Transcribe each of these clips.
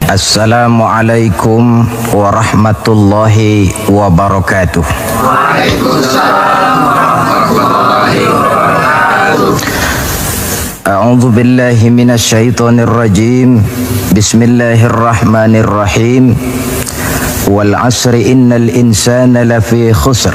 Assalamualaikum warahmatullahi wabarakatuh. Waalaikumsalam warahmatullahi wabarakatuh. A'udzu billahi minasyaitonir rajim. Bismillahirrahmanirrahim. Wal 'asri innal insana lafi khusr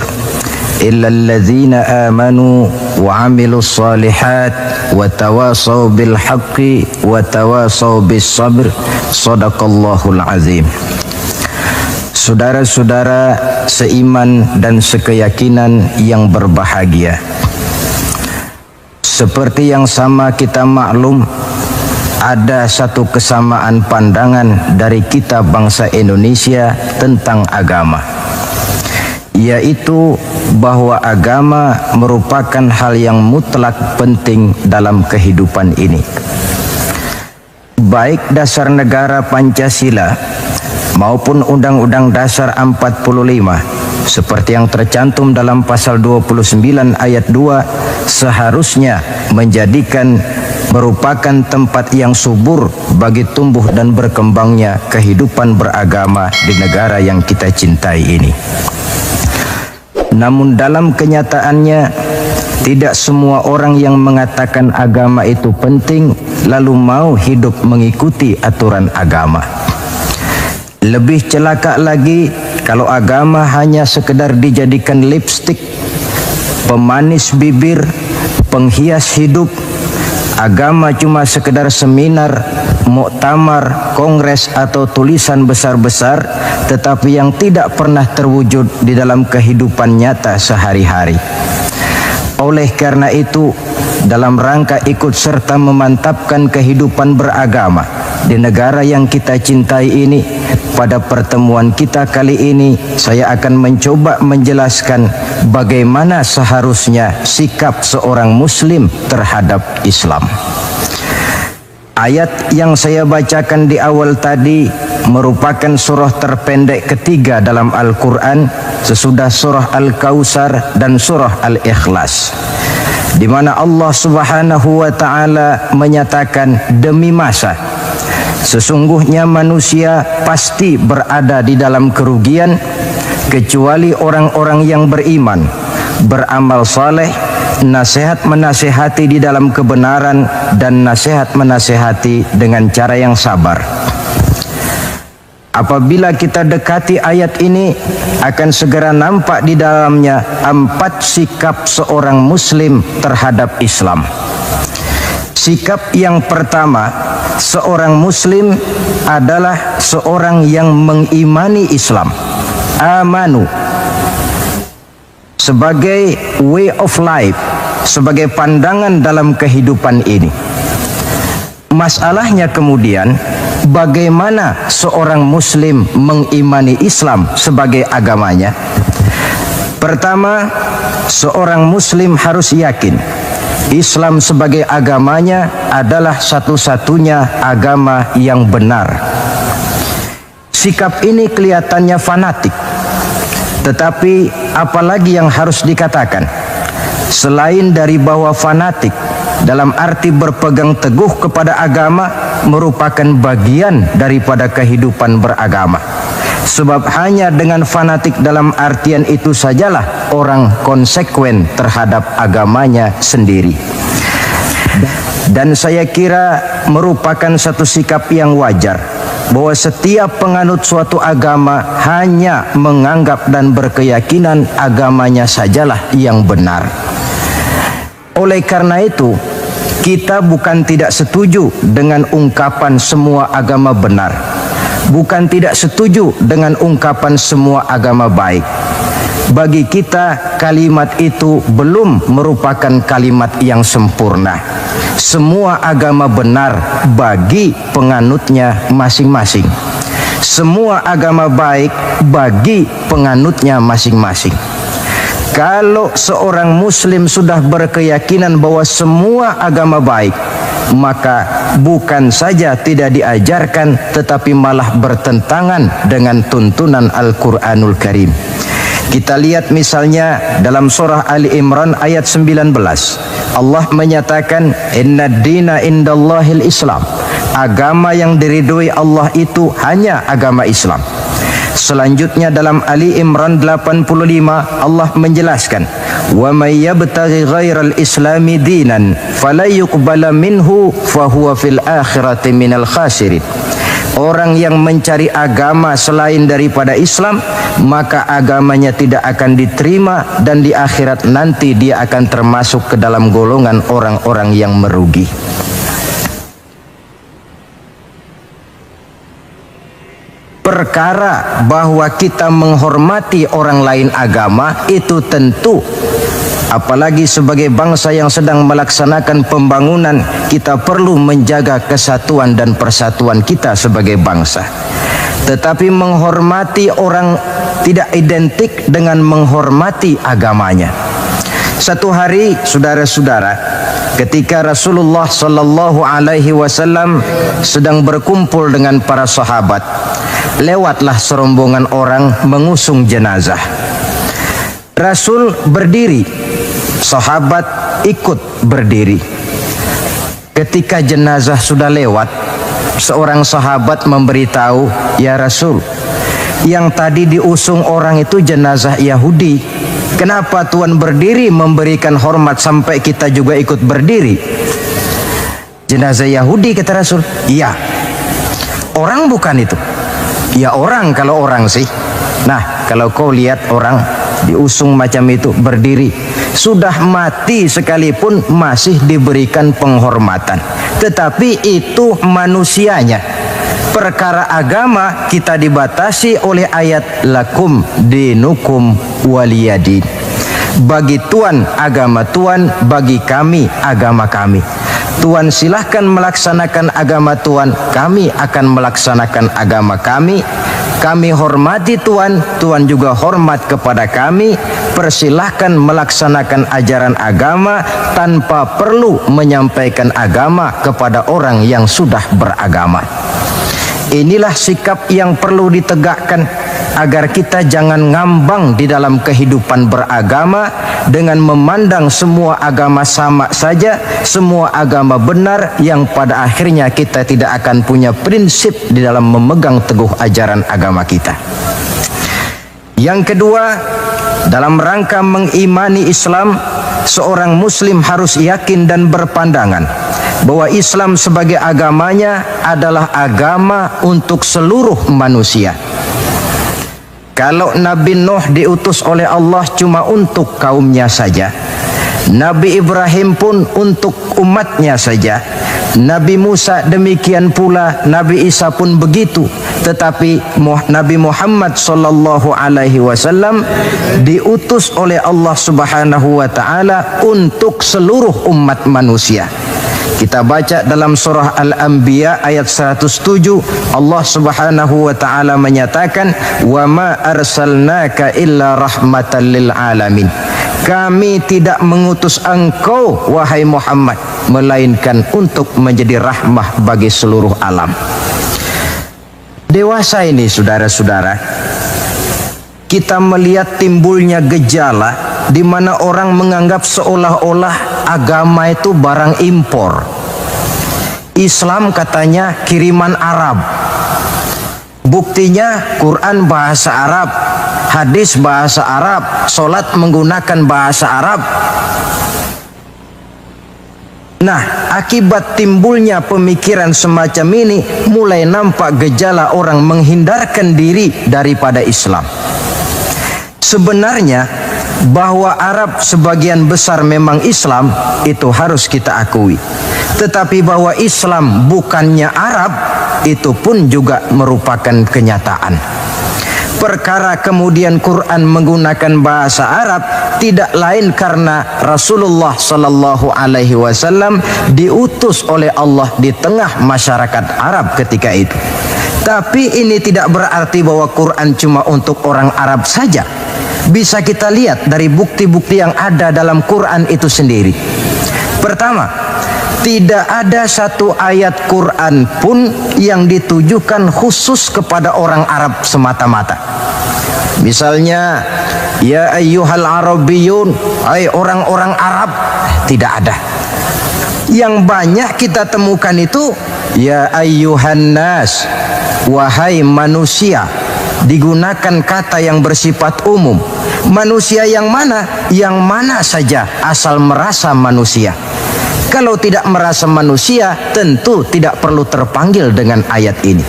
illa alladzina amanu wa 'amilus shalihat wa tawasaw bil haqqi wa tawasaw bis sabr. Shadaqallahul azim. Saudara-saudara seiman dan sekeyakinan yang berbahagia, seperti yang sama kita maklum, ada satu kesamaan pandangan dari kita bangsa Indonesia tentang agama, yaitu bahwa agama merupakan hal yang mutlak penting dalam kehidupan ini. Baik dasar negara Pancasila maupun Undang-Undang Dasar 45 seperti yang tercantum dalam pasal 29 ayat 2 seharusnya menjadikan merupakan tempat yang subur bagi tumbuh dan berkembangnya kehidupan beragama di negara yang kita cintai ini. Namun dalam kenyataannya, tidak semua orang yang mengatakan agama itu penting lalu mau hidup mengikuti aturan agama. Lebih celaka lagi kalau agama hanya sekedar dijadikan lipstik, pemanis bibir, penghias hidup. Agama cuma sekedar seminar, muktamar, kongres atau tulisan besar-besar, tetapi yang tidak pernah terwujud di dalam kehidupan nyata sehari-hari. Oleh karena itu, dalam rangka ikut serta memantapkan kehidupan beragama di negara yang kita cintai ini, pada pertemuan kita kali ini saya akan mencoba menjelaskan bagaimana seharusnya sikap seorang muslim terhadap Islam. Ayat yang saya bacakan di awal tadi merupakan surah terpendek ketiga dalam Al-Quran sesudah surah Al-Kautsar dan surah Al-Ikhlas, di mana Allah Subhanahu wa Ta'ala menyatakan, demi masa sesungguhnya manusia pasti berada di dalam kerugian kecuali orang-orang yang beriman, beramal saleh, nasihat menasihati di dalam kebenaran, dan nasihat menasihati dengan cara yang sabar. Apabila kita dekati ayat ini, akan segera nampak di dalamnya 4 sikap seorang muslim terhadap Islam. Sikap yang pertama, seorang muslim adalah seorang yang mengimani Islam, amanu, sebagai way of life, sebagai pandangan dalam kehidupan ini. Masalahnya kemudian, bagaimana seorang muslim mengimani Islam sebagai agamanya? Pertama, seorang muslim harus yakin Islam sebagai agamanya adalah satu-satunya agama yang benar. Sikap ini kelihatannya fanatik, tetapi apalagi yang harus dikatakan selain dari bahwa fanatik dalam arti berpegang teguh kepada agama merupakan bagian daripada kehidupan beragama. Sebab hanya dengan fanatik dalam artian itu sajalah orang konsekuen terhadap agamanya sendiri. Dan saya kira merupakan satu sikap yang wajar bahwa setiap penganut suatu agama hanya menganggap dan berkeyakinan agamanya sajalah yang benar. Oleh karena itu, kita bukan tidak setuju dengan ungkapan semua agama benar, bukan tidak setuju dengan ungkapan semua agama baik. Bagi kita, kalimat itu belum merupakan kalimat yang sempurna. Semua agama benar bagi penganutnya masing-masing. Semua agama baik bagi penganutnya masing-masing. Kalau seorang muslim sudah berkeyakinan bahwa semua agama baik, maka bukan saja tidak diajarkan, tetapi malah bertentangan dengan tuntunan Al-Quranul Karim. Kita lihat misalnya dalam surah Ali Imran ayat 19. Allah menyatakan, Inna dina indallahil Islam. agama yang diridhoi Allah itu hanya agama Islam. Selanjutnya dalam Ali Imran 85 Allah menjelaskan, wa may yabtaghi ghairal islami dinan fala yuqbala minhu fahuwa fil akhirati minal khasirin. Orang yang mencari agama selain daripada Islam, maka agamanya tidak akan diterima dan di akhirat nanti dia akan termasuk ke dalam golongan orang-orang yang merugi. Perkara bahwa kita menghormati orang lain agama itu tentu, apalagi sebagai bangsa yang sedang melaksanakan pembangunan, kita perlu menjaga kesatuan dan persatuan kita sebagai bangsa. Tetapi menghormati orang tidak identik dengan menghormati agamanya. Satu hari, saudara-saudara, ketika Rasulullah Sallallahu Alaihi Wasallam sedang berkumpul dengan para sahabat, lewatlah serombongan orang mengusung jenazah. Rasul berdiri, sahabat ikut berdiri. Ketika jenazah sudah lewat, seorang sahabat memberitahu, "Ya Rasul, yang tadi diusung orang itu jenazah Yahudi. Kenapa Tuhan berdiri memberikan hormat sampai kita juga ikut berdiri?" Jenazah Yahudi, kata Rasul. "Iya." "Orang bukan itu?" "Ya orang, kalau orang sih." Nah, kalau kau lihat orang diusung macam itu berdiri, sudah mati sekalipun masih diberikan penghormatan. Tetapi itu manusianya. Perkara agama kita dibatasi oleh ayat lakum dinukum waliyadin. Bagi Tuhan agama Tuhan, bagi kami agama kami. Tuhan silahkan melaksanakan agama Tuhan, kami akan melaksanakan agama kami. Kami hormati Tuhan, Tuhan juga hormat kepada kami. Persilahkan melaksanakan ajaran agama tanpa perlu menyampaikan agama kepada orang yang sudah beragama. Inilah sikap yang perlu ditegakkan agar kita jangan ngambang di dalam kehidupan beragama dengan memandang semua agama sama saja, semua agama benar, yang pada akhirnya kita tidak akan punya prinsip di dalam memegang teguh ajaran agama kita. Yang kedua, dalam rangka mengimani Islam, seorang muslim harus yakin dan berpandangan bahwa Islam sebagai agamanya adalah agama untuk seluruh manusia. Kalau Nabi Nuh diutus oleh Allah cuma untuk kaumnya saja, Nabi Ibrahim pun untuk umatnya saja, Nabi Musa demikian pula, Nabi Isa pun begitu. Tetapi Nabi Muhammad sallallahu alaihi wasallam diutus oleh Allah Subhanahu wa taala untuk seluruh umat manusia. Kita baca dalam surah Al-Anbiya ayat 107, Allah Subhanahu wa taala menyatakan, "Wa ma arsalnaka illa rahmatan lil alamin." Kami tidak mengutus engkau wahai Muhammad melainkan untuk menjadi rahmah bagi seluruh alam. Dewasa ini, saudara-saudara, kita melihat timbulnya gejala di mana orang menganggap seolah-olah agama itu barang impor. Islam katanya kiriman Arab. Buktinya Quran bahasa Arab, hadis bahasa Arab, sholat menggunakan bahasa Arab. Nah, akibat timbulnya pemikiran semacam ini, mulai nampak gejala orang menghindarkan diri daripada Islam. Sebenarnya bahwa Arab sebagian besar memang Islam, itu harus kita akui. Tetapi bahwa Islam bukannya Arab, itu pun juga merupakan kenyataan. Perkara kemudian Quran menggunakan bahasa Arab tidak lain karena Rasulullah Sallallahu Alaihi Wasallam diutus oleh Allah di tengah masyarakat Arab ketika itu. Tapi ini tidak berarti bahwa Quran cuma untuk orang Arab saja. Bisa kita lihat dari bukti-bukti yang ada dalam Quran itu sendiri. Pertama, tidak ada satu ayat Quran pun yang ditujukan khusus kepada orang Arab semata-mata. Misalnya, ya ayyuhal arabiyyun, hai orang-orang Arab, tidak ada. Yang banyak kita temukan itu Ya ayyuhan nas, wahai manusia. Digunakan kata yang bersifat umum. Manusia yang mana? Yang mana saja asal merasa manusia. Kalau tidak merasa manusia, tentu tidak perlu terpanggil dengan ayat ini.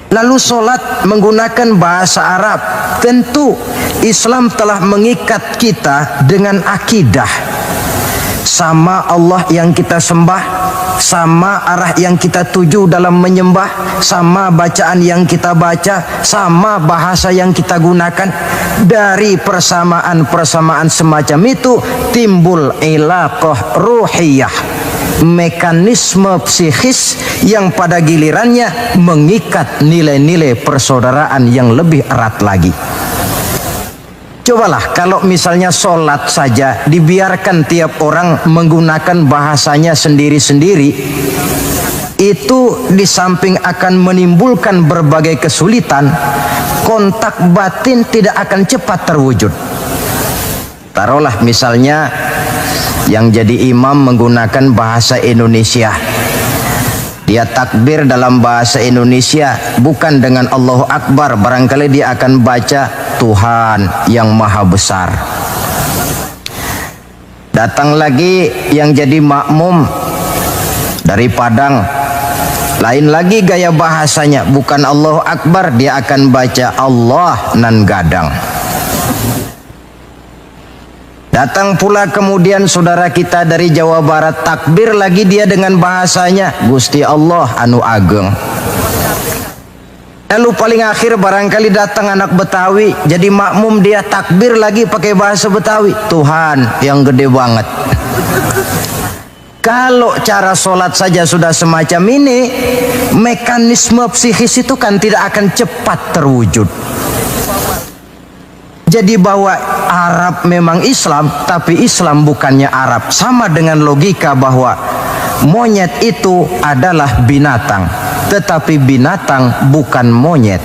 Lalu solat menggunakan bahasa Arab. Tentu Islam telah mengikat kita dengan akidah. Sama Allah yang kita sembah, sama arah yang kita tuju dalam menyembah, sama bacaan yang kita baca, sama bahasa yang kita gunakan. Dari persamaan-persamaan semacam itu timbul ilaqah ruhiyah, mekanisme psikis yang pada gilirannya mengikat nilai-nilai persaudaraan yang lebih erat lagi. Cobalah kalau misalnya sholat saja dibiarkan tiap orang menggunakan bahasanya sendiri-sendiri, itu di samping akan menimbulkan berbagai kesulitan, kontak batin tidak akan cepat terwujud. Taruhlah misalnya yang jadi imam menggunakan bahasa Indonesia. Dia takbir dalam bahasa Indonesia, bukan dengan Allahu Akbar. Barangkali dia akan baca Tuhan yang Maha Besar. Datang lagi yang jadi makmum dari Padang, lain lagi gaya bahasanya, bukan Allahu Akbar, dia akan baca Allah nan gadang. Datang pula kemudian saudara kita dari Jawa Barat, takbir lagi dia dengan bahasanya Gusti Allah anu ageng. Lalu paling akhir barangkali datang anak Betawi, jadi makmum dia takbir lagi pakai bahasa Betawi, Tuhan yang gede banget. Kalau cara sholat saja sudah semacam ini, mekanisme psikis itu kan tidak akan cepat terwujud. Jadi bahwa Arab memang Islam, tapi Islam bukannya Arab. Sama dengan logika bahwa monyet itu adalah binatang, tetapi binatang bukan monyet.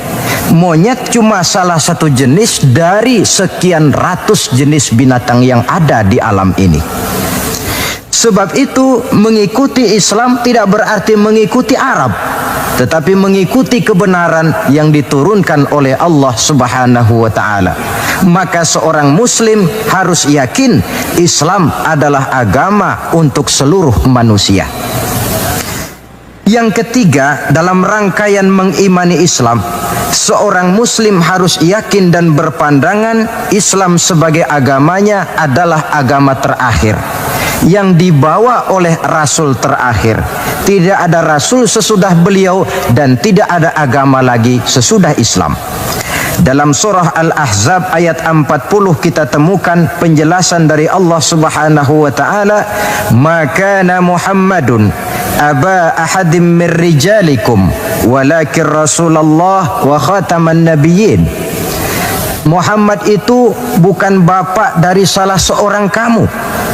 Monyet cuma salah satu jenis dari sekian ratus jenis binatang yang ada di alam ini. Sebab itu mengikuti Islam tidak berarti mengikuti Arab, tetapi mengikuti kebenaran yang diturunkan oleh Allah Subhanahu wa ta'ala. Maka seorang muslim harus yakin Islam adalah agama untuk seluruh manusia. Yang ketiga, dalam rangkaian mengimani Islam, seorang muslim harus yakin dan berpandangan Islam sebagai agamanya adalah agama terakhir yang dibawa oleh Rasul terakhir. Tidak ada Rasul sesudah beliau dan tidak ada agama lagi sesudah Islam. Dalam surah Al-Ahzab ayat 40 kita temukan penjelasan dari Allah Subhanahu wa ta'ala, "Maka Muhammadun aba ahadim min rijalikum walakin Rasulullah wa khataman nabiyyin." Muhammad itu bukan bapak dari salah seorang kamu.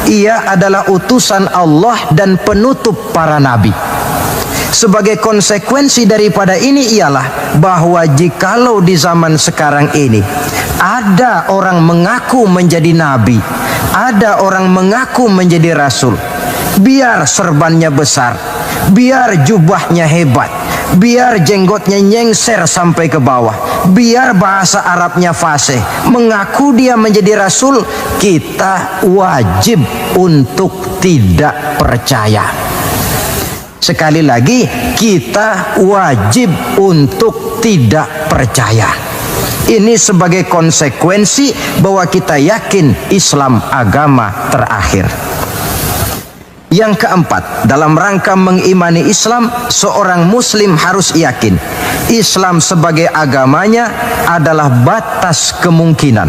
Ia adalah utusan Allah dan penutup para nabi. Sebagai konsekuensi daripada ini ialah bahwa jikalau di zaman sekarang ini ada orang mengaku menjadi nabi, ada orang mengaku menjadi rasul, biar serbannya besar, biar jubahnya hebat, biar jenggotnya nyengser sampai ke bawah, biar bahasa Arabnya fasih, mengaku dia menjadi rasul, kita wajib untuk tidak percaya. Sekali lagi, kita wajib untuk tidak percaya. Ini sebagai konsekuensi bahwa kita yakin Islam agama terakhir. Yang keempat, dalam rangka mengimani Islam, seorang muslim harus yakin Islam sebagai agamanya adalah batas kemungkinan.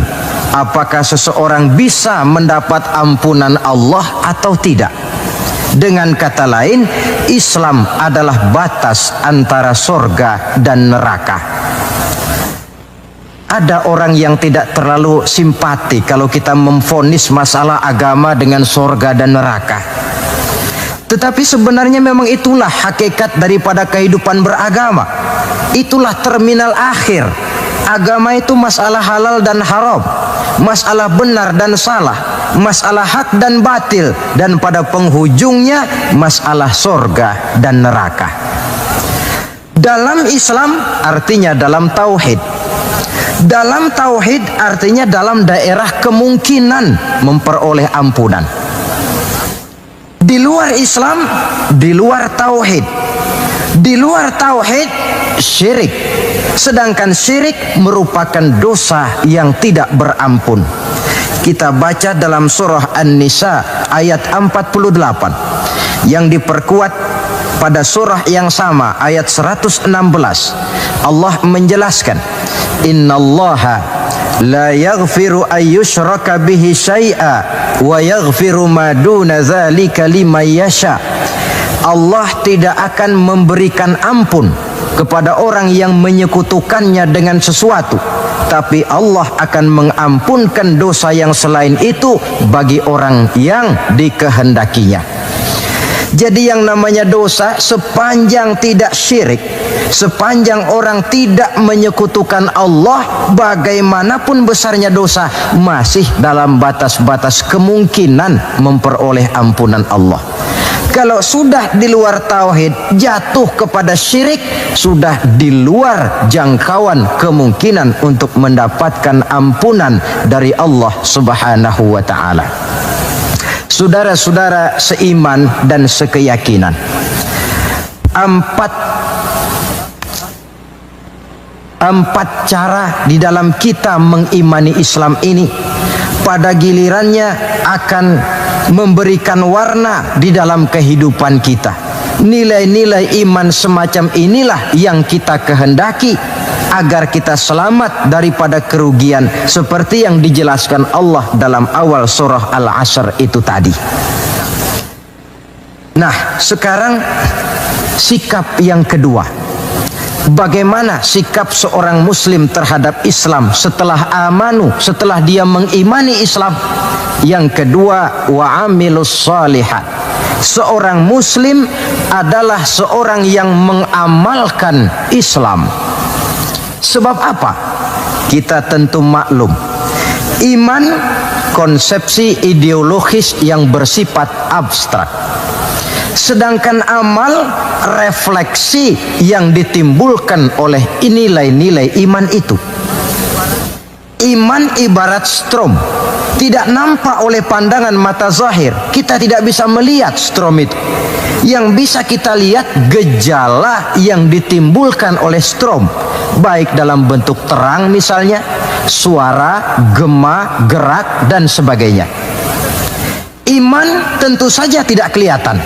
Apakah seseorang bisa mendapat ampunan Allah atau tidak? Dengan kata lain, Islam adalah batas antara sorga dan neraka. Ada orang yang tidak terlalu simpati kalau kita memvonis masalah agama dengan sorga dan neraka. Tetapi sebenarnya memang itulah hakikat daripada kehidupan beragama. Itulah terminal akhir. agama itu masalah halal dan haram, masalah benar dan salah, masalah hak dan batil, dan pada penghujungnya masalah surga dan neraka. Dalam Islam artinya dalam tauhid. Dalam tauhid artinya dalam daerah kemungkinan memperoleh ampunan. Di luar Islam, di luar tauhid. Di luar tauhid, syirik. Sedangkan syirik merupakan dosa yang tidak berampun. Kita baca dalam surah An-Nisa ayat 48 yang diperkuat pada surah yang sama ayat 116. Allah menjelaskan, innallaha la yaghfiru ayyushraka bihi syai'a wa yaghfiru ma duna dzalika liman yasha. Allah tidak akan memberikan ampun kepada orang yang menyekutukannya dengan sesuatu, tapi Allah akan mengampunkan dosa yang selain itu bagi orang yang dikehendakinya. Jadi yang namanya dosa, sepanjang tidak syirik, sepanjang orang tidak menyekutukan Allah, bagaimanapun besarnya dosa, masih dalam batas-batas kemungkinan memperoleh ampunan Allah. Kalau sudah di luar tauhid, jatuh kepada syirik, sudah di luar jangkauan kemungkinan untuk mendapatkan ampunan dari Allah Subhanahu wa ta'ala. Saudara-saudara seiman dan sekeyakinan, empat cara di dalam kita mengimani Islam ini pada gilirannya akan memberikan warna di dalam kehidupan kita. Nilai-nilai iman semacam inilah yang kita kehendaki agar kita selamat daripada kerugian seperti yang dijelaskan Allah dalam awal surah Al-Asr itu tadi. Nah, sekarang sikap yang kedua. Bagaimana sikap seorang muslim terhadap Islam setelah amanu, setelah dia mengimani Islam? Yang kedua, wa amilus shalihat. Seorang muslim adalah seorang yang mengamalkan Islam. Sebab apa? Kita tentu maklum, iman konsepsi ideologis yang bersifat abstrak. Sedangkan amal refleksi yang ditimbulkan oleh nilai-nilai iman itu. Iman ibarat strom, tidak nampak oleh pandangan mata zahir. Kita tidak bisa melihat strom itu. Yang bisa kita lihat gejala yang ditimbulkan oleh strom, baik dalam bentuk terang misalnya, suara, gema, gerak, dan sebagainya. Iman tentu saja tidak kelihatan,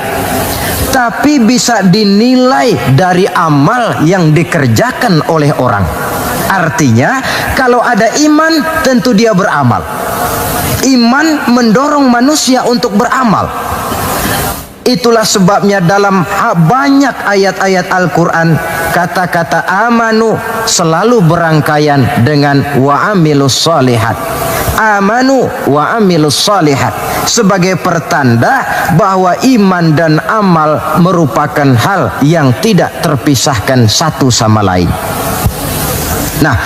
tapi bisa dinilai dari amal yang dikerjakan oleh orang. Artinya, kalau ada iman, tentu dia beramal. Iman mendorong manusia untuk beramal. Itulah sebabnya dalam banyak ayat-ayat Al-Quran, kata-kata amanu selalu berangkaian dengan wa amilus shalihat. Amanu wa amilus shalihat, sebagai pertanda bahwa iman dan amal merupakan hal yang tidak terpisahkan satu sama lain. Nah,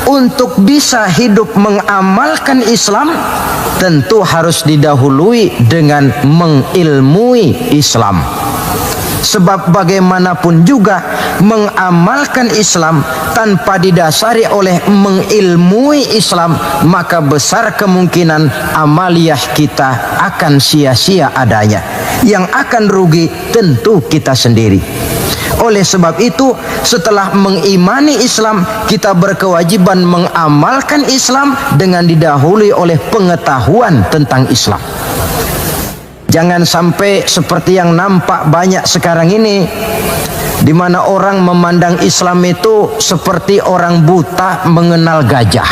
untuk bisa hidup mengamalkan Islam, tentu harus didahului dengan mengilmui Islam. Sebab bagaimanapun juga mengamalkan Islam tanpa didasari oleh mengilmui Islam, maka besar kemungkinan amaliyah kita akan sia-sia adanya. Yang akan rugi tentu kita sendiri. Oleh sebab itu, setelah mengimani Islam, kita berkewajiban mengamalkan Islam dengan didahului oleh pengetahuan tentang Islam. Jangan sampai seperti yang nampak banyak sekarang ini, di mana orang memandang Islam itu seperti orang buta mengenal gajah.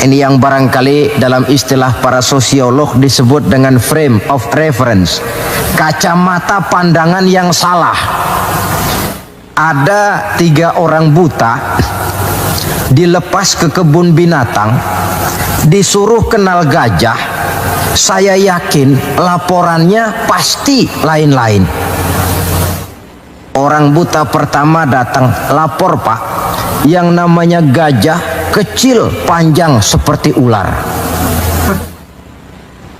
Ini yang barangkali dalam istilah para sosiolog disebut dengan frame of reference, kacamata pandangan yang salah. Ada 3 orang buta dilepas ke kebun binatang, disuruh kenal gajah. Saya yakin laporannya pasti lain-lain. Orang buta pertama datang, lapor Pak, yang namanya gajah kecil, panjang seperti ular.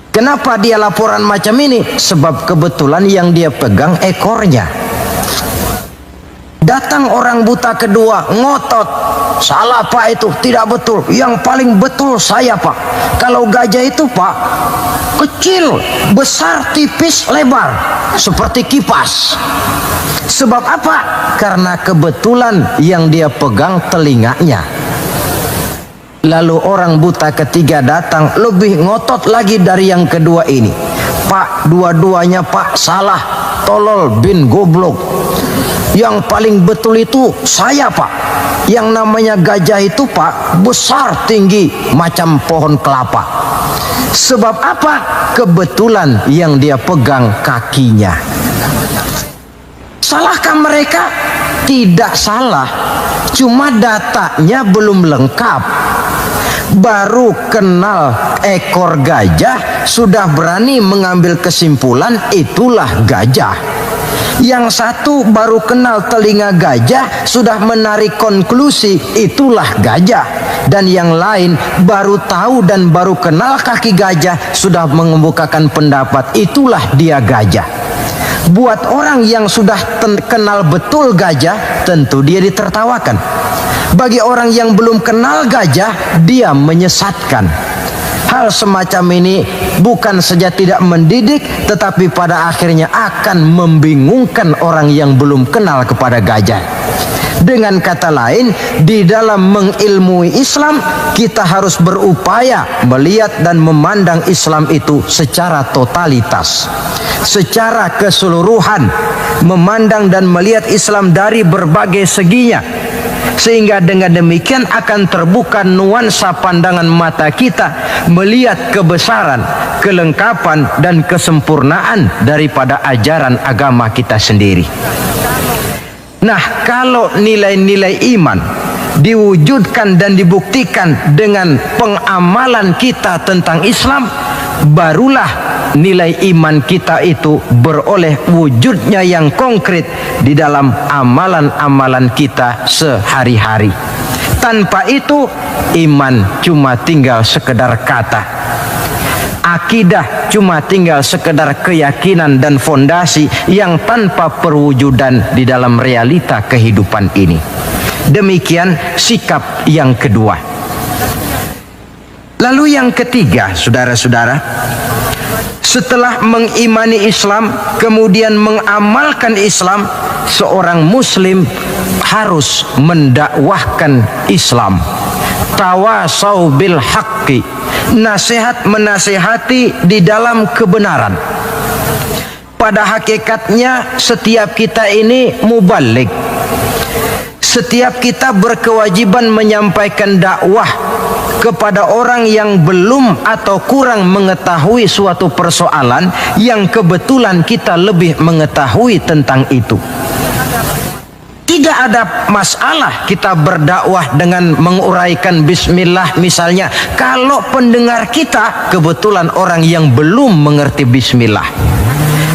Kenapa dia laporan macam ini? Sebab kebetulan yang dia pegang ekornya. Datang orang buta kedua, ngotot. Salah Pak, itu tidak betul. Yang paling betul saya Pak. Kalau gajah itu Pak, kecil, besar, tipis, lebar, seperti kipas. Sebab apa? Karena kebetulan yang dia pegang telinganya. Lalu orang buta ketiga datang, lebih ngotot lagi dari yang kedua ini. Pak, dua-duanya Pak salah, tolol bin goblok. Yang paling betul itu saya Pak. Yang namanya gajah itu Pak, besar tinggi macam pohon kelapa. Sebab apa? Kebetulan yang dia pegang kakinya. Salahkah mereka? Tidak salah, cuma datanya belum lengkap. Baru kenal ekor gajah sudah berani mengambil kesimpulan itulah gajah. Yang satu baru kenal telinga gajah sudah menarik konklusi itulah gajah. Dan yang lain baru tahu dan baru kenal kaki gajah sudah mengemukakan pendapat itulah dia gajah. Buat orang yang sudah kenal betul gajah, tentu dia ditertawakan. Bagi orang yang belum kenal gajah, dia menyesatkan. Hal semacam ini bukan saja tidak mendidik, tetapi pada akhirnya akan membingungkan orang yang belum kenal kepada gajah. Dengan kata lain, di dalam mengilmui Islam, kita harus berupaya melihat dan memandang Islam itu secara totalitas, secara keseluruhan, memandang dan melihat Islam dari berbagai seginya. Sehingga dengan demikian akan terbuka nuansa pandangan mata kita melihat kebesaran, kelengkapan dan kesempurnaan daripada ajaran agama kita sendiri. Nah, kalau nilai-nilai iman diwujudkan dan dibuktikan dengan pengamalan kita tentang Islam, barulah nilai iman kita itu beroleh wujudnya yang konkret di dalam amalan-amalan kita sehari-hari. Tanpa itu, iman cuma tinggal sekedar kata. Akidah cuma tinggal sekedar keyakinan dan fondasi yang tanpa perwujudan di dalam realita kehidupan ini. Demikian sikap yang kedua. Lalu yang ketiga, saudara-saudara, setelah mengimani Islam, kemudian mengamalkan Islam, seorang muslim harus mendakwahkan Islam. Tawasau bil haqqi, nasihat menasihati di dalam kebenaran. Pada hakikatnya setiap kita ini mubalik. Setiap kita berkewajiban menyampaikan dakwah kepada orang yang belum atau kurang mengetahui suatu persoalan yang kebetulan kita lebih mengetahui tentang itu. Tidak ada masalah kita berdakwah dengan menguraikan bismillah misalnya, kalau pendengar kita kebetulan orang yang belum mengerti bismillah.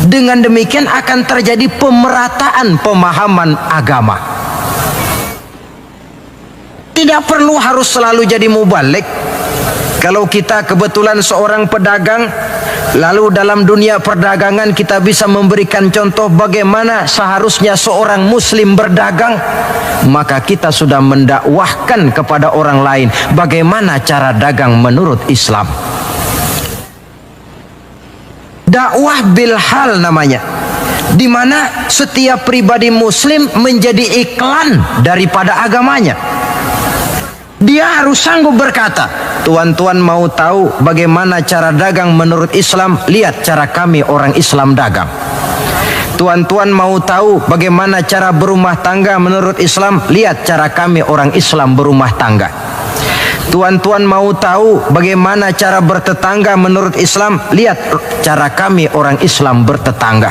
Dengan demikian akan terjadi pemerataan pemahaman agama. Tidak perlu harus selalu jadi mubalik. Kalau kita kebetulan seorang pedagang, lalu dalam dunia perdagangan kita bisa memberikan contoh bagaimana seharusnya seorang muslim berdagang, maka kita sudah mendakwahkan kepada orang lain bagaimana cara dagang menurut Islam. Dakwah bil hal namanya, di mana setiap pribadi muslim menjadi iklan daripada agamanya. Dia harus sanggup berkata, tuan-tuan mau tahu bagaimana cara dagang menurut Islam? Lihat cara kami orang Islam dagang. Tuan-tuan mau tahu bagaimana cara berumah tangga menurut Islam? Lihat cara kami orang Islam berumah tangga. Tuan-tuan mau tahu bagaimana cara bertetangga menurut Islam? Lihat cara kami orang Islam bertetangga.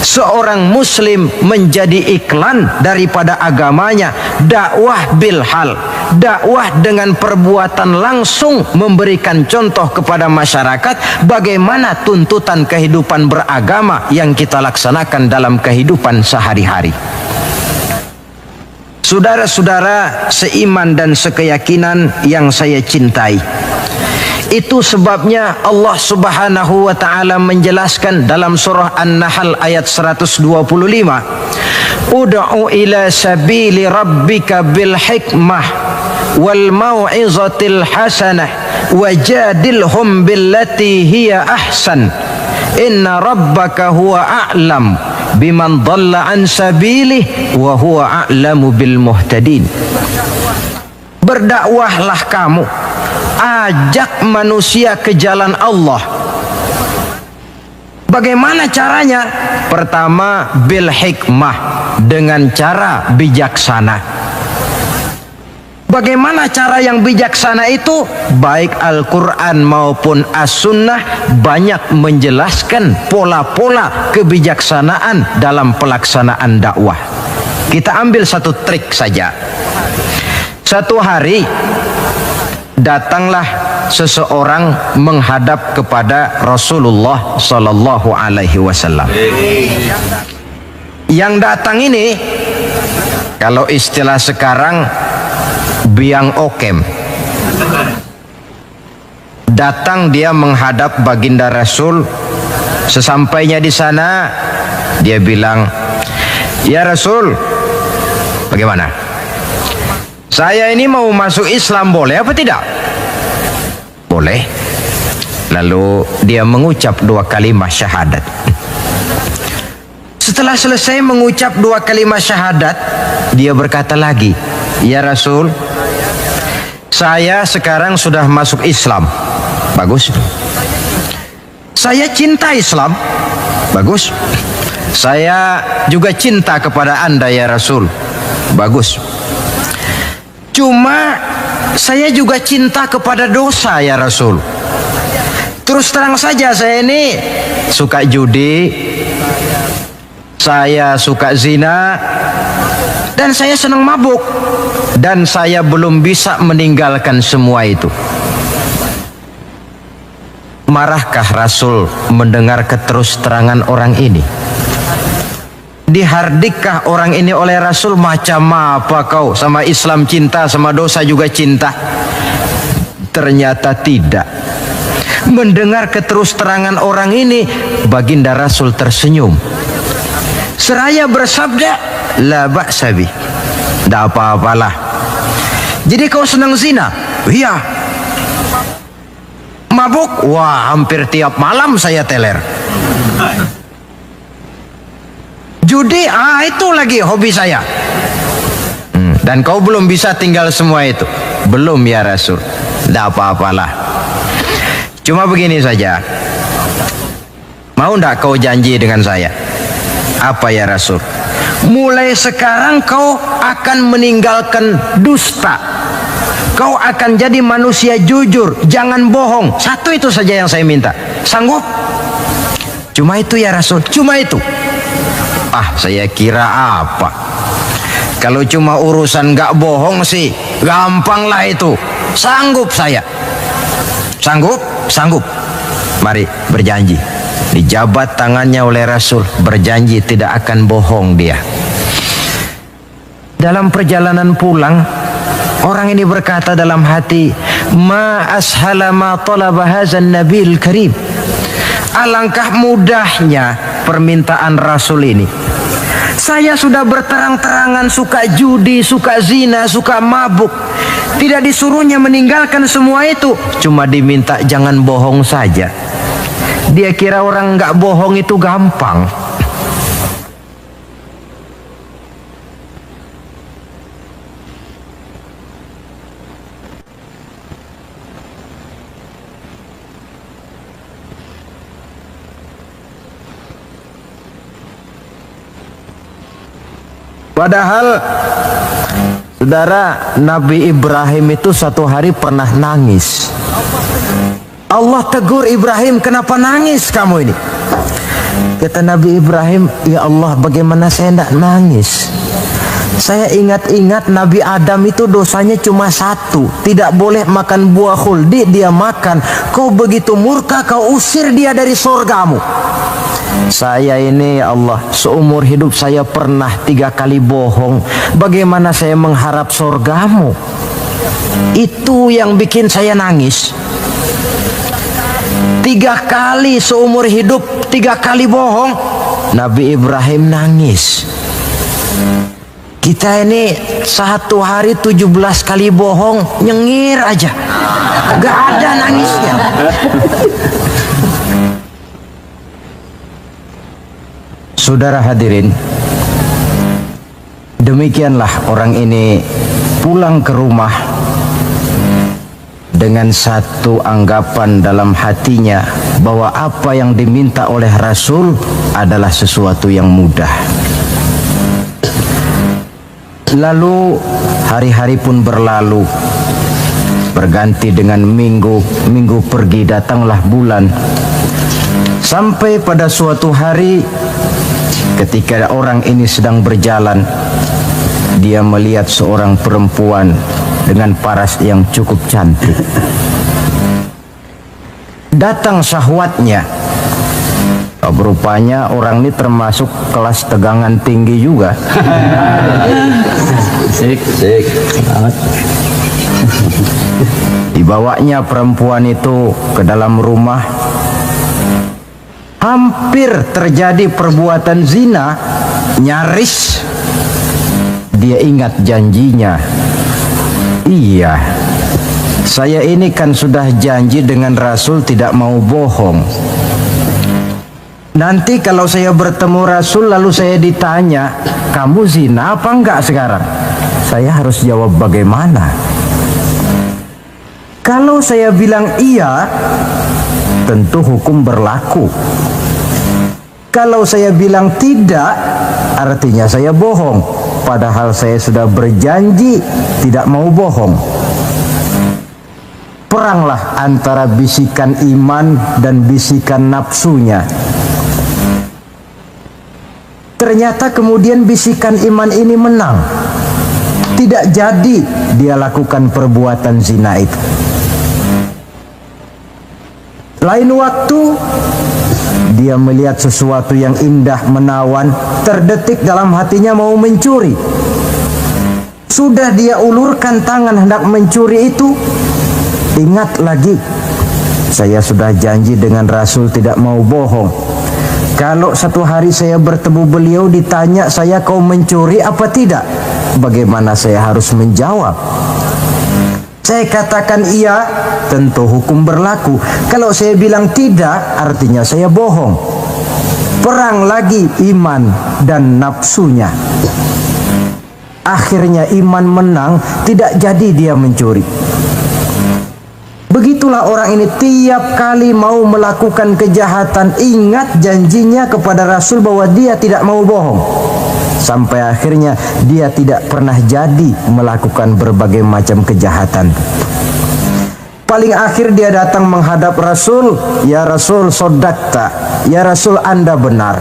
Seorang muslim menjadi iklan daripada agamanya. Dakwah bil hal, dakwah dengan perbuatan langsung, memberikan contoh kepada masyarakat bagaimana tuntutan kehidupan beragama yang kita laksanakan dalam kehidupan sehari-hari. Saudara-saudara seiman dan sekeyakinan yang saya cintai, itu sebabnya Allah Subhanahu wa taala menjelaskan dalam surah An-Nahl ayat 125, Ud'u ila sabili rabbika bil hikmah wal mau'izatil hasanah wajadilhum billati hiya ahsan inna rabbaka huwa a'lam biman dhalla an sabilih wa huwa a'lamu bil muhtadin. Berdakwahlah kamu, ajak manusia ke jalan Allah. Bagaimana caranya? Pertama, bil hikmah, dengan cara bijaksana. Bagaimana cara yang bijaksana itu? Baik Al-Quran maupun As-Sunnah banyak menjelaskan pola-pola kebijaksanaan dalam pelaksanaan dakwah. Kita ambil satu trik saja. Satu hari datanglah seseorang menghadap kepada Rasulullah Sallallahu Alaihi Wasallam. Yang datang ini, kalau istilah sekarang, biang okem. Datang dia menghadap baginda Rasul. Sesampainya di sana, dia bilang, "Ya Rasul, bagaimana? Saya ini mau masuk Islam, boleh apa tidak?" Boleh. Lalu dia mengucap 2 kalimat syahadat. Setelah selesai mengucap 2 kalimat syahadat, dia berkata lagi, "Ya Rasul, saya sekarang sudah masuk Islam." Bagus. "Saya cinta Islam." Bagus. "Saya juga cinta kepada Anda ya Rasul." Bagus. "Cuma saya juga cinta kepada dosa ya Rasul. Terus terang saja saya ini suka judi, saya suka zina, dan saya senang mabuk. Dan saya belum bisa meninggalkan semua itu." Marahkah Rasul mendengar keterus-terangan orang ini? Dihardikkah orang ini oleh Rasul? "Macam apa kau, sama Islam cinta, sama dosa juga cinta?" Ternyata tidak. Mendengar keterus-terangan orang ini, baginda Rasul tersenyum. Seraya bersabda, "La ba'sa bi." Tidak apa-apalah. "Jadi kau senang zina?" "Iya." "Mabuk?" "Wah, hampir tiap malam saya teler." "Judi?" Itu lagi hobi saya." "Dan kau belum bisa tinggal semua itu?" "Belum ya Rasul." "Tidak apa-apalah. Cuma begini saja. Mau tidak kau janji dengan saya?" "Apa ya Rasul?" "Mulai sekarang kau akan meninggalkan dusta. Kau akan jadi manusia jujur, jangan bohong. Satu itu saja yang saya minta. Sanggup?" "Cuma itu ya Rasul." "Cuma itu?" Saya kira apa? Kalau cuma urusan gak bohong sih, gampang lah itu. Sanggup saya." "Sanggup?" "Sanggup." "Mari berjanji." Dijabat tangannya oleh Rasul, berjanji tidak akan bohong dia. Dalam perjalanan pulang, orang ini berkata dalam hati, "Ma ashala ma talaba hadzan nabil karim." Alangkah mudahnya permintaan Rasul ini. Saya sudah berterang-terangan suka judi, suka zina, suka mabuk. Tidak disuruhnya meninggalkan semua itu, cuma diminta jangan bohong saja. Dia kira orang nggak bohong itu gampang. Padahal, saudara, Nabi Ibrahim itu satu hari pernah nangis. Allah tegur Ibrahim, "Kenapa nangis kamu ini?" Kata Nabi Ibrahim, "Ya Allah, bagaimana saya tidak nangis? Saya ingat-ingat Nabi Adam itu dosanya cuma satu, tidak boleh makan buah khuldi, dia makan. Kau begitu murka, kau usir dia dari surgamu. Saya ini ya Allah, seumur hidup saya pernah 3 kali bohong. Bagaimana saya mengharap surgamu? Itu yang bikin saya nangis. 3 kali seumur hidup, 3 kali bohong. Nabi Ibrahim nangis. Kita ini 1 hari 17 kali bohong, nyengir aja, gak ada nangisnya. Saudara hadirin, demikianlah orang ini pulang ke rumah dengan satu anggapan dalam hatinya bahwa apa yang diminta oleh Rasul adalah sesuatu yang mudah. Lalu hari-hari pun berlalu, berganti dengan minggu, minggu pergi, datanglah bulan. Sampai pada suatu hari ketika orang ini sedang berjalan, dia melihat seorang perempuan dengan paras yang cukup cantik. Datang syahwatnya. Rupanya orang ini termasuk kelas tegangan tinggi juga. Dibawanya perempuan itu ke dalam rumah. Hampir terjadi perbuatan zina. Nyaris dia ingat janjinya. Iya, saya ini kan sudah janji dengan Rasul tidak mau bohong. Nanti kalau saya bertemu Rasul lalu saya ditanya, kamu zina apa enggak sekarang? Saya harus jawab bagaimana? Kalau saya bilang iya, tentu hukum berlaku. Kalau saya bilang tidak, artinya saya bohong. Padahal saya sudah berjanji tidak mau bohong. Peranglah antara bisikan iman dan bisikan nafsunya. Ternyata kemudian bisikan iman ini menang. Tidak jadi dia lakukan perbuatan zina itu. Lain waktu dia melihat sesuatu yang indah menawan, terdetik dalam hatinya mau mencuri. Sudah dia ulurkan tangan hendak mencuri itu, ingat lagi, saya sudah janji dengan Rasul tidak mau bohong. Kalau satu hari saya bertemu beliau ditanya saya kau mencuri apa tidak, bagaimana saya harus menjawab? Saya katakan iya, tentu hukum berlaku. Kalau saya bilang tidak, artinya saya bohong. Perang lagi iman dan nafsunya. Akhirnya iman menang, tidak jadi dia mencuri. Begitulah orang ini tiap kali mau melakukan kejahatan, ingat janjinya kepada Rasul bahwa dia tidak mau bohong. Sampai akhirnya dia tidak pernah jadi melakukan berbagai macam kejahatan. Paling akhir dia datang menghadap Rasul, ya Rasul sodakta, ya Rasul Anda benar.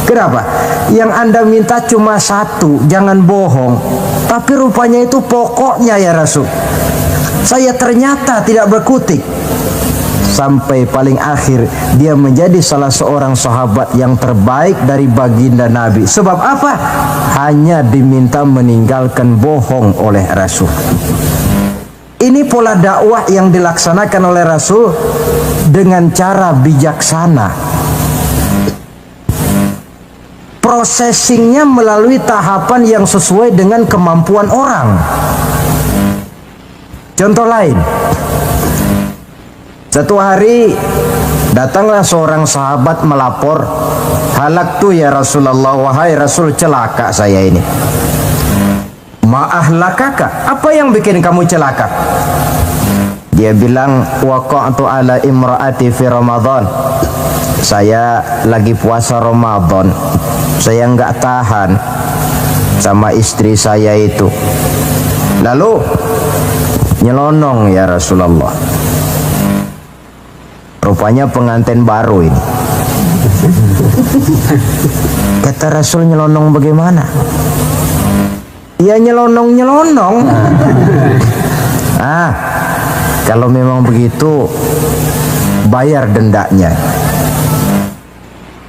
Kenapa? Yang Anda minta cuma satu, jangan bohong. Tapi rupanya itu pokoknya ya Rasul. Saya ternyata tidak berkutik. Sampai paling akhir dia menjadi salah seorang sahabat yang terbaik dari baginda Nabi. Sebab apa? Hanya diminta meninggalkan bohong oleh Rasul. Ini pola dakwah yang dilaksanakan oleh Rasul dengan cara bijaksana. Processingnya melalui tahapan yang sesuai dengan kemampuan orang. Contoh lain, satu hari datanglah seorang sahabat melapor, halak tuh ya Rasulullah, wahai Rasul celaka saya ini. Ma'ahlakaka, apa yang bikin kamu celaka? Dia bilang, waqa'tu ala imra'ati fi Ramadan. Saya lagi puasa Ramadan, saya nggak tahan sama istri saya itu. Lalu nyelonong ya Rasulullah. Rupanya pengantin baru ini. Kata Rasul, nyelonong bagaimana? Ya nyelonong-nyelonong. Kalau memang begitu, bayar dendanya.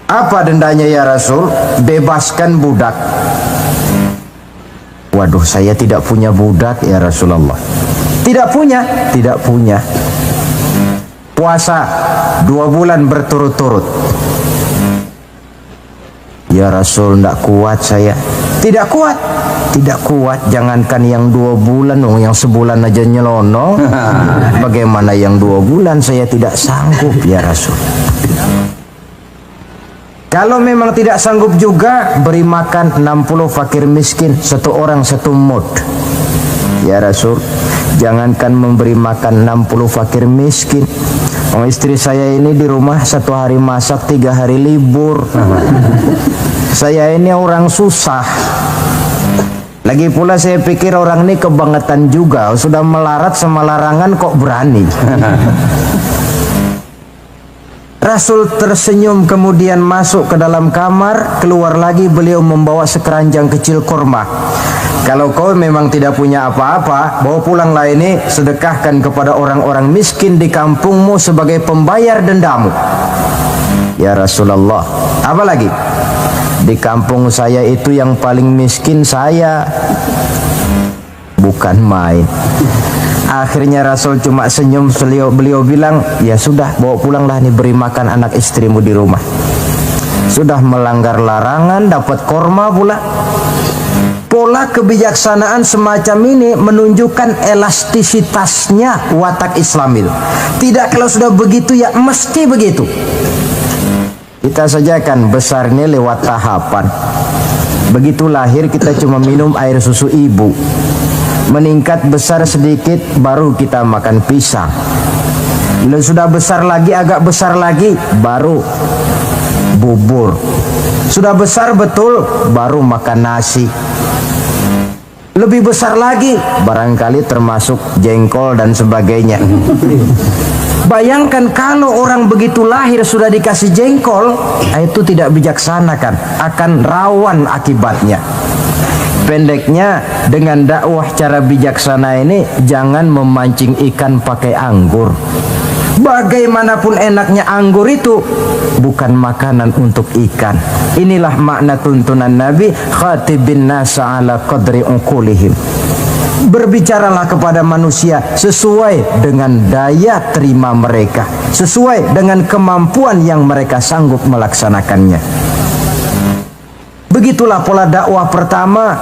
Apa dendanya ya Rasul? Bebaskan budak. Waduh, saya tidak punya budak ya Rasulullah. Tidak punya? Tidak punya. Puasa 2 bulan berturut-turut. Ya Rasul, tidak kuat saya. Tidak kuat? Tidak kuat. Jangankan yang 2 bulan, yang sebulan aja nyelonong. Bagaimana yang 2 bulan? Saya tidak sanggup ya Rasul. Kalau memang tidak sanggup juga, beri makan 60 fakir miskin, 1 orang 1 mud. Ya Rasul, jangankan memberi makan 60 fakir miskin. Istri saya ini di rumah 1 hari masak, 3 hari libur. Saya ini orang susah. Lagi pula saya pikir orang ini kebangetan juga. Sudah melarat sama larangan kok berani. Rasul tersenyum kemudian masuk ke dalam kamar. Keluar lagi beliau membawa sekeranjang kecil kurma. Kalau kau memang tidak punya apa-apa, bawa pulanglah ini, sedekahkan kepada orang-orang miskin di kampungmu sebagai pembayar dendamu. Ya Rasulullah, apa lagi? Di kampung saya itu yang paling miskin saya. Bukan main. Akhirnya Rasul cuma senyum, beliau bilang, ya sudah, bawa pulanglah nih, beri makan anak istrimu di rumah. Sudah melanggar larangan, dapat korma pula. Pola kebijaksanaan semacam ini menunjukkan elastisitasnya watak Islamil. Tidak kalau sudah begitu ya mesti begitu. Kita saja kan besar ini lewat tahapan. Begitu lahir kita cuma minum air susu ibu. Meningkat besar sedikit baru kita makan pisang. Bila sudah besar lagi, agak besar lagi, baru bubur. Sudah besar betul, baru makan nasi. Lebih besar lagi, barangkali termasuk jengkol dan sebagainya. Bayangkan kalau orang begitu lahir sudah dikasih jengkol, itu tidak bijaksana kan, akan rawan akibatnya. Pendeknya, dengan dakwah cara bijaksana ini, jangan memancing ikan pakai anggur. Bagaimanapun enaknya anggur itu bukan makanan untuk ikan. Inilah makna tuntunan Nabi, khatibin nasa ala qadri uqulihim. Berbicaralah kepada manusia sesuai dengan daya terima mereka, sesuai dengan kemampuan yang mereka sanggup melaksanakannya. Begitulah pola dakwah pertama,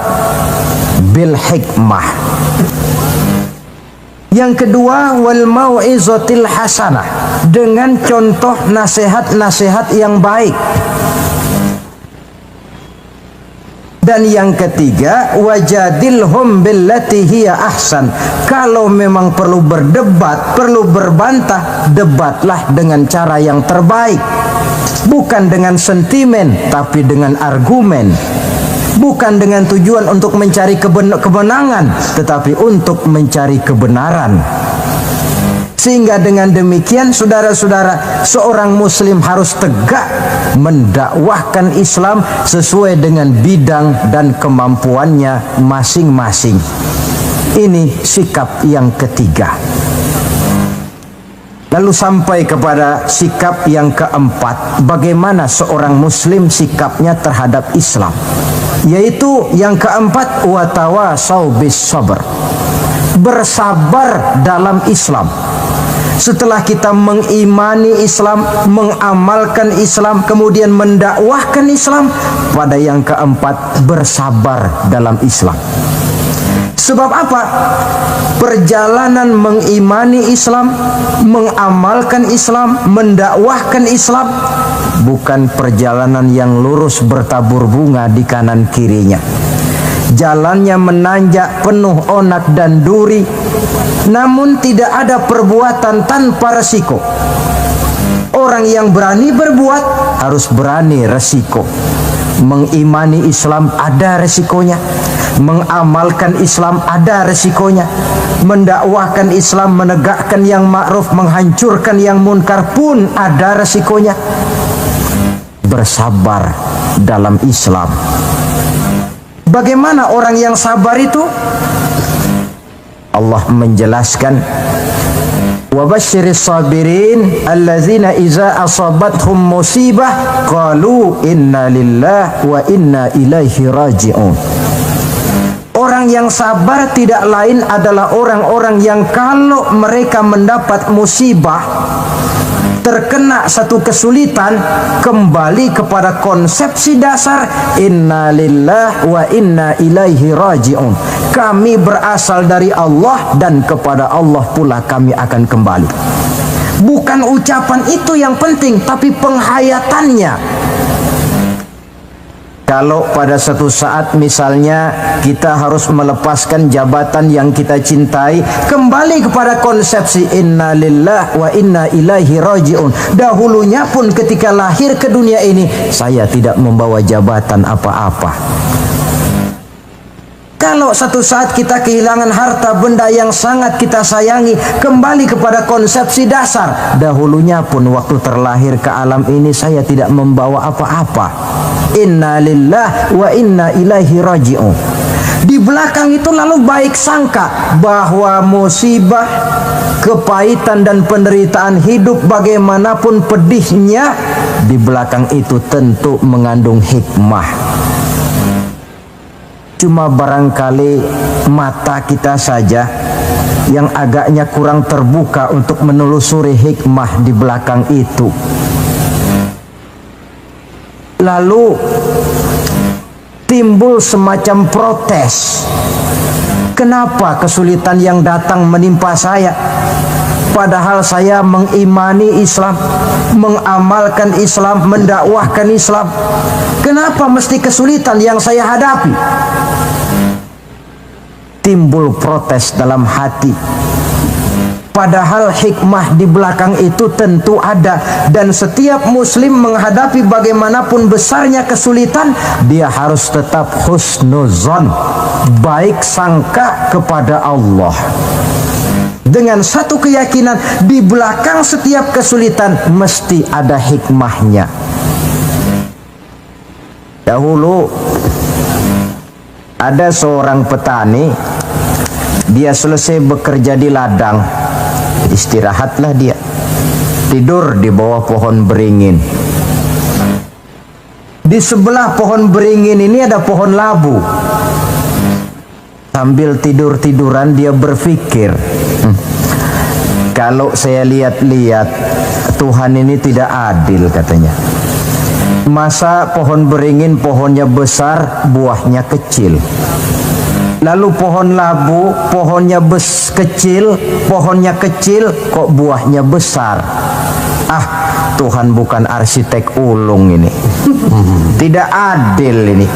bil hikmah. Yang kedua, wal mau'izatil hasanah, dengan contoh nasihat-nasihat yang baik. Dan yang ketiga, wajadilhum billati hiya ahsan. Kalau memang perlu berdebat, perlu berbantah, debatlah dengan cara yang terbaik. Bukan dengan sentimen, tapi dengan argumen. Bukan dengan tujuan untuk mencari kemenangan, tetapi untuk mencari kebenaran. Sehingga dengan demikian, saudara-saudara, seorang muslim harus tegak mendakwahkan Islam sesuai dengan bidang dan kemampuannya masing-masing. Ini sikap yang ketiga. Lalu sampai kepada sikap yang keempat, bagaimana seorang muslim sikapnya terhadap Islam. Yaitu yang keempat, watawasau bis sabr, bersabar dalam Islam. Setelah kita mengimani Islam, mengamalkan Islam, kemudian mendakwahkan Islam, pada yang keempat, bersabar dalam Islam. Sebab apa? Perjalanan mengimani Islam, mengamalkan Islam, mendakwahkan Islam bukan perjalanan yang lurus bertabur bunga di kanan kirinya. Jalannya menanjak, penuh onak dan duri. Namun tidak ada perbuatan tanpa resiko. Orang yang berani berbuat harus berani resiko. Mengimani Islam ada resikonya, mengamalkan Islam ada resikonya, mendakwahkan Islam, menegakkan yang ma'ruf, menghancurkan yang munkar pun ada resikonya. Bersabar dalam Islam. Bagaimana orang yang sabar itu? Allah menjelaskan, wa basyiris sabirin allazina iza asabathum musibah qalu inna lillahi wa inna ilaihi raji'un. Orang yang sabar tidak lain adalah orang-orang yang kalau mereka mendapat musibah, terkena satu kesulitan, kembali kepada konsepsi dasar inna lillahi wa inna ilaihi raji'un. Kami berasal dari Allah dan kepada Allah pula kami akan kembali. Bukan ucapan itu yang penting, tapi penghayatannya. Kalau pada suatu saat misalnya kita harus melepaskan jabatan yang kita cintai, kembali kepada konsepsi inna lillahi wa inna ilaihi raji'un. Dahulunya pun ketika lahir ke dunia ini, saya tidak membawa jabatan apa-apa. Kalau satu saat kita kehilangan harta benda yang sangat kita sayangi, kembali kepada konsepsi dasar. Dahulunya pun waktu terlahir ke alam ini saya tidak membawa apa-apa. Inna lillahi wa inna ilaihi raji'un. Di belakang itu lalu baik sangka bahwa musibah, kepahitan dan penderitaan hidup bagaimanapun pedihnya, di belakang itu tentu mengandung hikmah. Cuma barangkali mata kita saja yang agaknya kurang terbuka untuk menelusuri hikmah di belakang itu. Lalu timbul semacam protes. Kenapa kesulitan yang datang menimpa saya? Padahal saya mengimani Islam, mengamalkan Islam, mendakwahkan Islam. Kenapa mesti kesulitan yang saya hadapi? Timbul protes dalam hati. Padahal hikmah di belakang itu tentu ada. Dan setiap muslim menghadapi bagaimanapun besarnya kesulitan, dia harus tetap husnuzon, baik sangka kepada Allah. Dengan satu keyakinan, di belakang setiap kesulitan mesti ada hikmahnya. Dahulu ada seorang petani, dia selesai bekerja di ladang, istirahatlah dia, tidur di bawah pohon beringin. Di sebelah pohon beringin ini ada pohon labu. Sambil tidur-tiduran dia berpikir, kalau saya lihat-lihat Tuhan ini tidak adil, katanya. Masa pohon beringin pohonnya besar, buahnya kecil. Lalu pohon labu pohonnya kecil, pohonnya kecil kok buahnya besar. Ah, Tuhan bukan arsitek ulung ini. Tidak adil ini.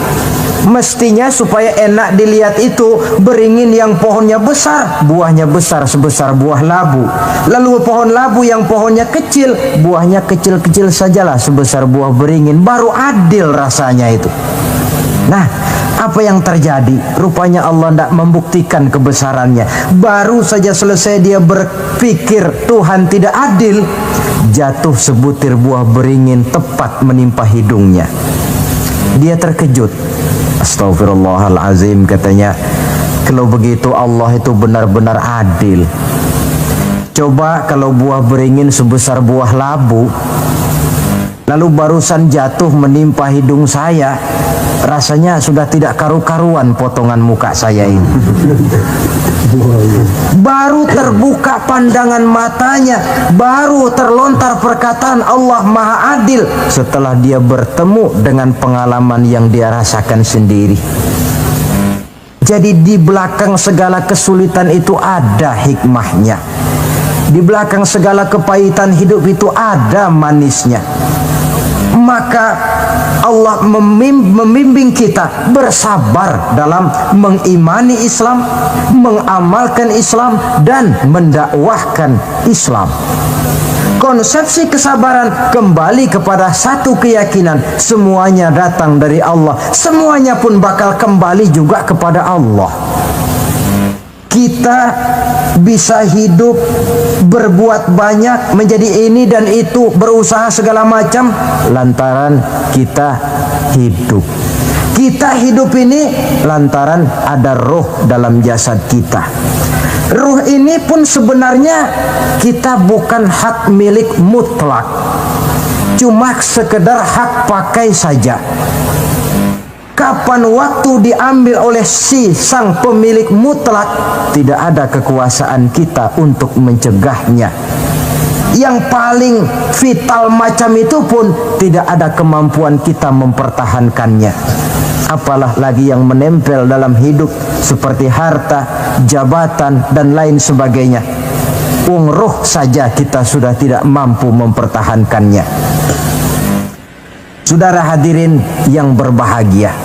Mestinya supaya enak dilihat itu beringin yang pohonnya besar, buahnya besar sebesar buah labu. Lalu pohon labu yang pohonnya kecil, buahnya kecil-kecil sajalah sebesar buah beringin. Baru adil rasanya itu. Nah, apa yang terjadi? Rupanya Allah tidak membuktikan kebesarannya. Baru saja selesai dia berpikir Tuhan tidak adil, jatuh sebutir buah beringin tepat menimpa hidungnya. Dia terkejut. Astagfirullahalazim, katanya. Kalau begitu Allah itu benar-benar adil. Coba kalau buah beringin sebesar buah labu, lalu barusan jatuh menimpa hidung saya, rasanya sudah tidak karu-karuan potongan muka saya ini. Baru terbuka pandangan matanya, baru terlontar perkataan Allah Maha Adil setelah dia bertemu dengan pengalaman yang dia rasakan sendiri. Jadi di belakang segala kesulitan itu ada hikmahnya. Di belakang segala kepahitan hidup itu ada manisnya. Maka Allah membimbing kita bersabar dalam mengimani Islam, mengamalkan Islam, dan mendakwahkan Islam. Konsepsi kesabaran kembali kepada satu keyakinan, semuanya datang dari Allah, semuanya pun bakal kembali juga kepada Allah. Kita bisa hidup, berbuat banyak, menjadi ini dan itu, berusaha segala macam lantaran kita hidup. Kita hidup ini lantaran ada roh dalam jasad kita. Ruh ini pun sebenarnya kita bukan hak milik mutlak, cuma sekedar hak pakai saja. Kapan waktu diambil oleh si sang pemilik mutlak, tidak ada kekuasaan kita untuk mencegahnya. Yang paling vital macam itu pun tidak ada kemampuan kita mempertahankannya. Apalah lagi yang menempel dalam hidup seperti harta, jabatan, dan lain sebagainya. Roh saja kita sudah tidak mampu mempertahankannya. Saudara hadirin yang berbahagia,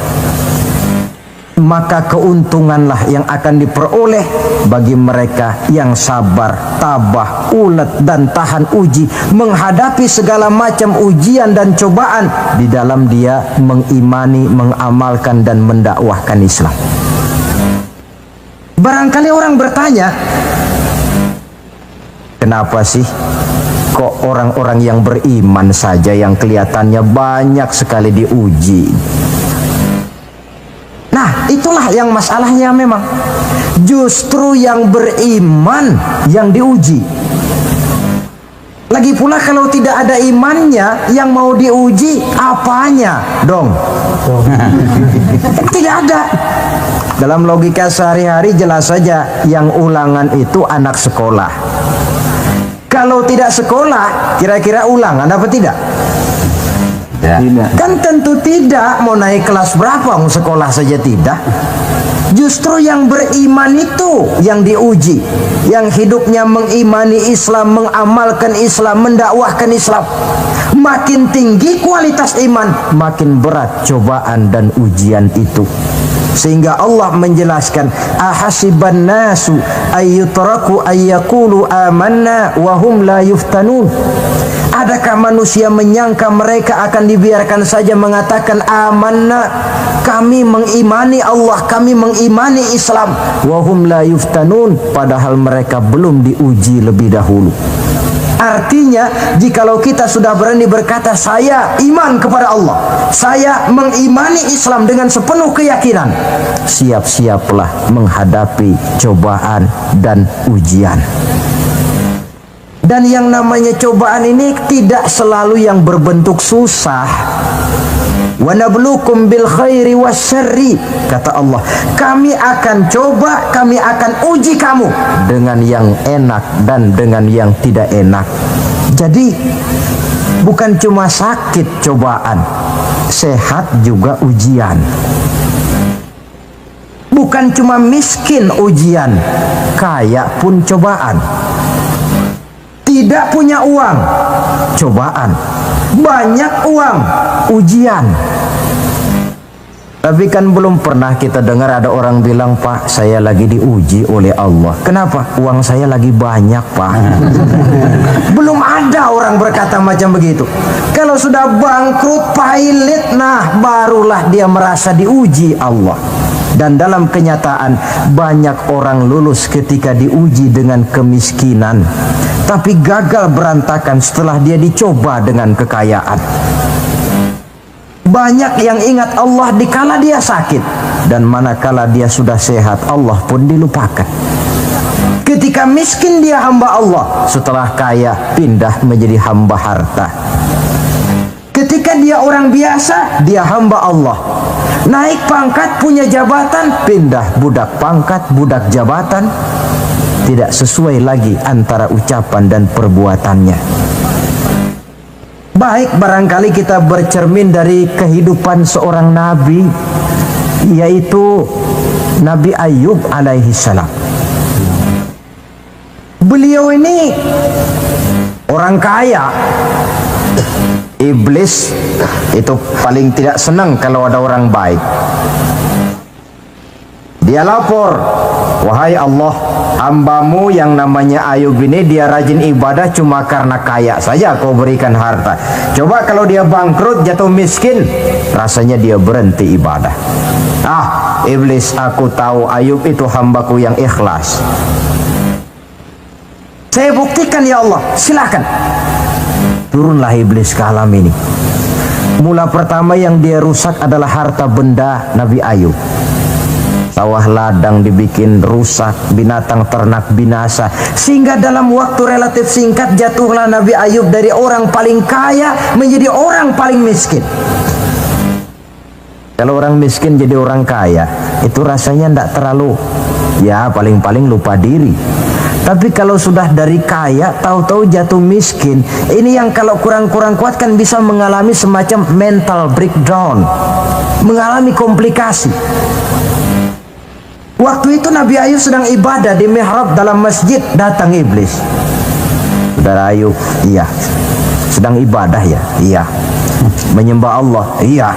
maka keuntunganlah yang akan diperoleh bagi mereka yang sabar, tabah, ulet, dan tahan uji menghadapi segala macam ujian dan cobaan di dalam dia mengimani, mengamalkan, dan mendakwahkan Islam. Barangkali orang bertanya, kenapa sih kok orang-orang yang beriman saja yang kelihatannya banyak sekali diuji? Nah, itulah yang masalahnya memang. Justru yang beriman yang diuji. Lagi pula kalau tidak ada imannya, yang mau diuji apanya dong? Tidak ada. Dalam logika sehari-hari jelas saja yang ulangan itu anak sekolah. Kalau tidak sekolah, kira-kira ulangan apa tidak? Tidak. Kan tentu tidak. Mau naik kelas berapa, mau sekolah saja tidak. Justru yang beriman itu yang diuji, yang hidupnya mengimani Islam, mengamalkan Islam, mendakwahkan Islam. Makin tinggi kualitas iman, makin berat cobaan dan ujian itu. Sehingga Allah menjelaskan, ahasiban nasu ayyutraku ayyakulu amanna wa hum la yuftanun. Adakah manusia menyangka mereka akan dibiarkan saja mengatakan amanna, kami mengimani Allah, kami mengimani Islam, wa hum la yuftanun, padahal mereka belum diuji lebih dahulu. Artinya, jikalau kita sudah berani berkata saya iman kepada Allah, saya mengimani Islam dengan sepenuh keyakinan, siap-siaplah menghadapi cobaan dan ujian. Dan yang namanya cobaan ini tidak selalu yang berbentuk susah. Wa nabluukum bil khairi wasyarri, kata Allah, kami akan coba, kami akan uji kamu dengan yang enak dan dengan yang tidak enak. Jadi bukan cuma sakit cobaan, sehat juga ujian. Bukan cuma miskin ujian, kaya pun cobaan. Tidak punya uang, cobaan. Banyak uang, ujian. Tapi kan belum pernah kita dengar ada orang bilang, Pak, saya lagi diuji oleh Allah. Kenapa? Uang saya lagi banyak, Pak. Belum ada orang berkata macam begitu. Kalau sudah bangkrut, pailit, nah barulah dia merasa diuji Allah. Dan dalam kenyataan banyak orang lulus ketika diuji dengan kemiskinan, tapi gagal berantakan setelah dia dicoba dengan kekayaan. Banyak yang ingat Allah dikala dia sakit, dan manakala dia sudah sehat, Allah pun dilupakan. Ketika miskin dia hamba Allah, setelah kaya pindah menjadi hamba harta. Ketika dia orang biasa, dia hamba Allah. Naik pangkat, punya jabatan, pindah budak pangkat, budak jabatan. Tidak sesuai lagi antara ucapan dan perbuatannya. Baik, barangkali kita bercermin dari kehidupan seorang nabi, yaitu Nabi Ayub alaihi salam. Beliau ini orang kaya. Iblis itu paling tidak senang kalau ada orang baik. Dia lapor, wahai Allah, hambamu yang namanya Ayub ini dia rajin ibadah cuma karena kaya saja kau berikan harta. Coba kalau dia bangkrut, jatuh miskin, rasanya dia berhenti ibadah. Ah, iblis, aku tahu Ayub itu hambaku yang ikhlas. Saya buktikan ya Allah, silakan. Turunlah iblis ke alam ini. Mula pertama yang dia rusak adalah harta benda Nabi Ayub. Sawah ladang dibikin rusak, binatang ternak binasa, sehingga dalam waktu relatif singkat jatuhlah Nabi Ayub dari orang paling kaya menjadi orang paling miskin. Kalau orang miskin jadi orang kaya, itu rasanya tidak terlalu, ya paling-paling lupa diri. Tapi kalau sudah dari kaya, tahu-tahu jatuh miskin, ini yang kalau kurang-kurang kuat kan bisa mengalami semacam mental breakdown, mengalami komplikasi. Waktu itu Nabi Ayub sedang ibadah di mihrab dalam masjid, datang iblis. Saudara Ayub, iya. Sedang ibadah ya? Iya. Menyembah Allah? Iya.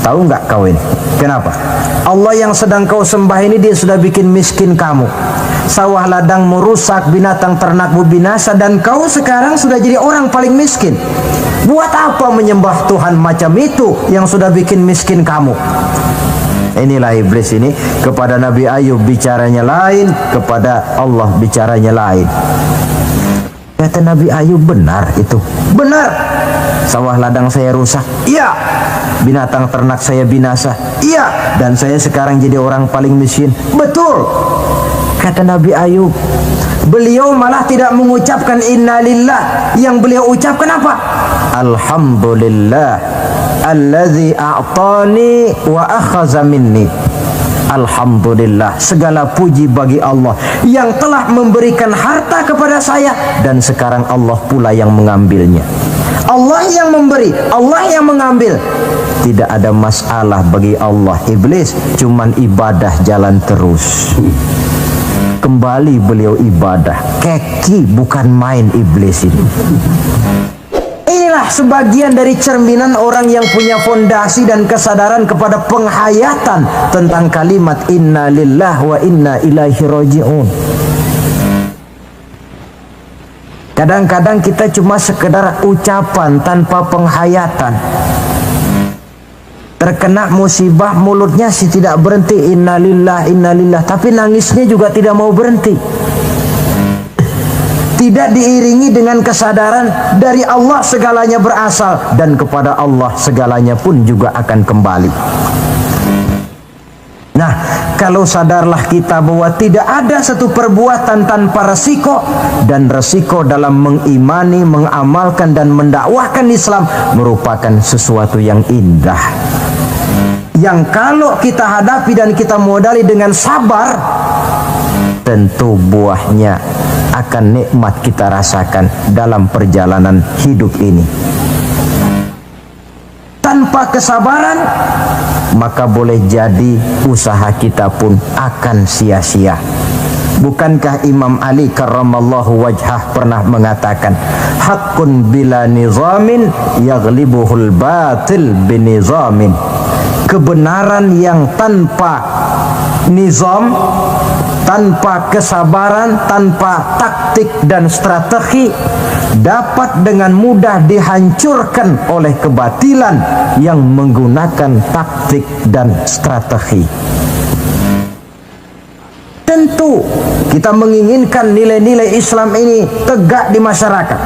Tahu nggak kau ini? Kenapa? Allah yang sedang kau sembah ini dia sudah bikin miskin kamu. Sawah ladangmu rusak, binatang ternakmu binasa, dan kau sekarang sudah jadi orang paling miskin. Buat apa menyembah Tuhan macam itu yang sudah bikin miskin kamu? Inilah iblis ini, kepada Nabi Ayub bicaranya lain, kepada Allah bicaranya lain. Kata Nabi Ayub, benar itu. Benar. Sawah ladang saya rusak. Iya. Binatang ternak saya binasa. Iya. Dan saya sekarang jadi orang paling miskin. Betul. Kata Nabi Ayub, beliau malah tidak mengucapkan innalillah. Yang beliau ucapkan apa? Alhamdulillah alladzi a'tani wa akhadha minni. Alhamdulillah, segala puji bagi Allah yang telah memberikan harta kepada saya dan sekarang Allah pula yang mengambilnya. Allah yang memberi, Allah yang mengambil. Tidak ada masalah bagi Allah. Iblis cuman ibadah jalan terus. Kembali beliau ibadah. Keki bukan main iblis ini. Inilah sebagian dari cerminan orang yang punya fondasi dan kesadaran kepada penghayatan tentang kalimat inna lillahi wa inna ilaihi raji'un. Kadang-kadang kita cuma sekedar ucapan tanpa penghayatan. Terkena musibah mulutnya sih tidak berhenti innalillah innalillah, tapi nangisnya juga tidak mau berhenti. Tidak diiringi dengan kesadaran dari Allah segalanya berasal dan kepada Allah segalanya pun juga akan kembali. Nah, kalau sadarlah kita bahwa tidak ada satu perbuatan tanpa resiko, dan resiko dalam mengimani, mengamalkan dan mendakwahkan Islam merupakan sesuatu yang indah. Yang kalau kita hadapi dan kita modali dengan sabar, tentu buahnya akan nikmat kita rasakan dalam perjalanan hidup ini. Tanpa kesabaran, maka boleh jadi usaha kita pun akan sia-sia. Bukankah Imam Ali karramallahu wajhah pernah mengatakan, haqqun bila nizamin yaghlibuhul batil binizamin. Kebenaran yang tanpa nizam, tanpa kesabaran, tanpa taktik dan strategi, dapat dengan mudah dihancurkan oleh kebatilan yang menggunakan taktik dan strategi. Tentu kita menginginkan nilai-nilai Islam ini tegak di masyarakat,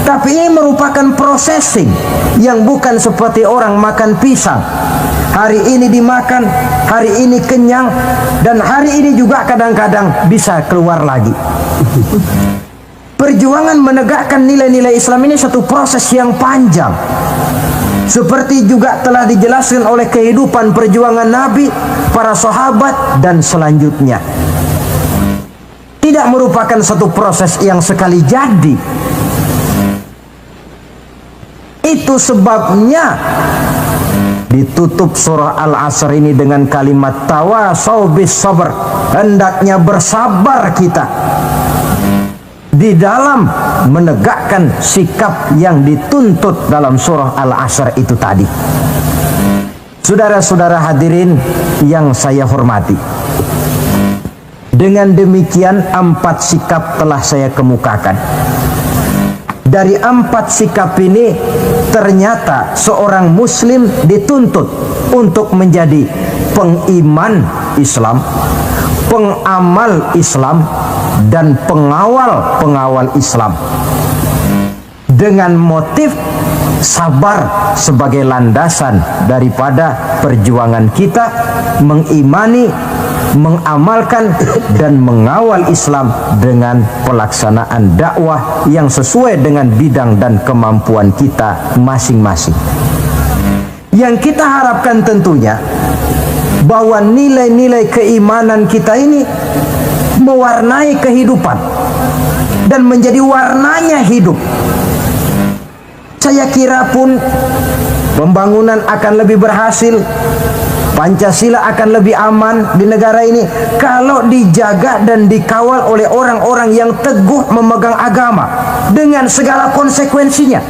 tapi ini merupakan processing yang bukan seperti orang makan pisang. Hari ini dimakan, hari ini kenyang, dan hari ini juga kadang-kadang bisa keluar lagi. Perjuangan menegakkan nilai-nilai Islam ini satu proses yang panjang. Seperti juga telah dijelaskan oleh kehidupan perjuangan Nabi, para sahabat, dan selanjutnya. Tidak merupakan satu proses yang sekali jadi. Itu sebabnya ditutup surah Al-Asr ini dengan kalimat tawasau bis sabr. Hendaknya bersabar kita di dalam menegakkan sikap yang dituntut dalam surah Al-Asr itu tadi. Saudara-saudara hadirin yang saya hormati, dengan demikian 4 sikap telah saya kemukakan. Dari 4 sikap ini ternyata seorang muslim dituntut untuk menjadi pengiman Islam, pengamal Islam, dan pengawal-pengawal Islam, dengan motif sabar sebagai landasan daripada perjuangan kita mengimani, mengamalkan dan mengawal Islam dengan pelaksanaan dakwah yang sesuai dengan bidang dan kemampuan kita masing-masing. Yang kita harapkan tentunya bahwa nilai-nilai keimanan kita ini mewarnai kehidupan dan menjadi warnanya hidup. Saya kira pun pembangunan akan lebih berhasil, Pancasila akan lebih aman di negara ini kalau dijaga dan dikawal oleh orang-orang yang teguh memegang agama dengan segala konsekuensinya.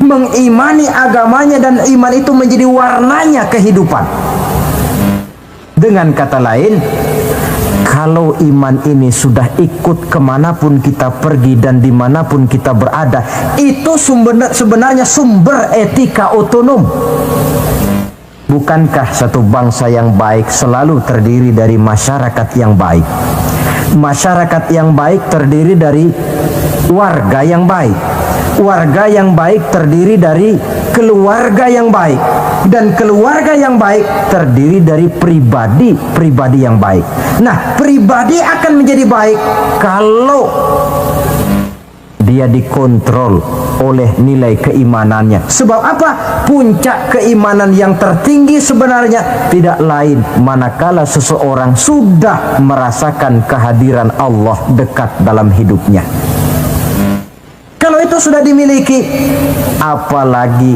Mengimani agamanya dan iman itu menjadi warnanya kehidupan. Dengan kata lain, kalau iman ini sudah ikut kemanapun kita pergi dan dimanapun kita berada, itu sebenarnya sumber etika otonom. Bukankah satu bangsa yang baik selalu terdiri dari masyarakat yang baik? Masyarakat yang baik terdiri dari warga yang baik. Warga yang baik terdiri dari keluarga yang baik, dan keluarga yang baik terdiri dari pribadi yang baik. Nah, pribadi akan menjadi baik kalau dia dikontrol oleh nilai keimanannya. Sebab apa? Puncak keimanan yang tertinggi sebenarnya tidak lain manakala seseorang sudah merasakan kehadiran Allah dekat dalam hidupnya. Kalau itu sudah dimiliki, apalagi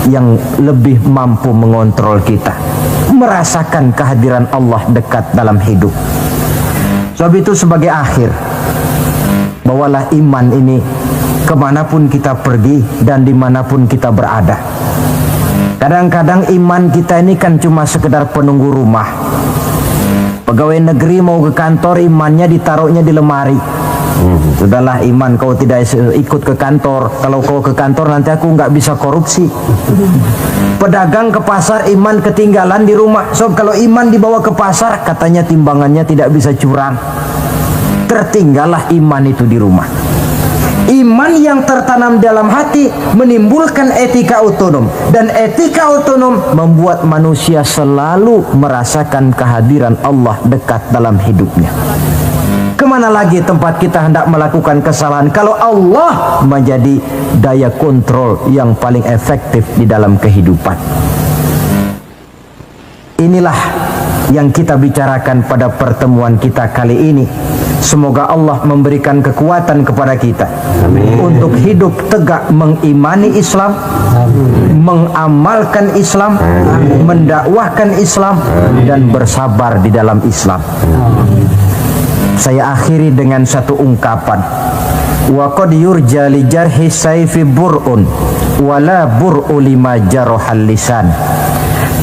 yang lebih mampu mengontrol kita, merasakan kehadiran Allah dekat dalam hidup. Sebab itu sebagai akhir, bawalah iman ini kemanapun kita pergi dan dimanapun kita berada. Kadang-kadang iman kita ini kan cuma sekedar penunggu rumah. Pegawai negeri mau ke kantor, imannya ditaruhnya di lemari. Sudahlah iman, kau tidak ikut ke kantor. Kalau kau ke kantor nanti aku nggak bisa korupsi. Pedagang ke pasar, iman ketinggalan di rumah. So kalau iman dibawa ke pasar, katanya timbangannya tidak bisa curang. Tertinggallah iman itu di rumah. Iman yang tertanam dalam hati menimbulkan etika otonom, dan etika otonom membuat manusia selalu merasakan kehadiran Allah dekat dalam hidupnya. Kemana lagi tempat kita hendak melakukan kesalahan kalau Allah menjadi daya kontrol yang paling efektif di dalam kehidupan? Inilah yang kita bicarakan pada pertemuan kita kali ini. Semoga Allah memberikan kekuatan kepada kita. Amin. Untuk hidup tegak mengimani Islam, amin, mengamalkan Islam, amin, mendakwahkan Islam, amin, dan bersabar di dalam Islam. Amin. Saya akhiri dengan satu ungkapan. Wa qad yurja li jarhi sayfi bur'un wala bur'u lima jarahal lisan.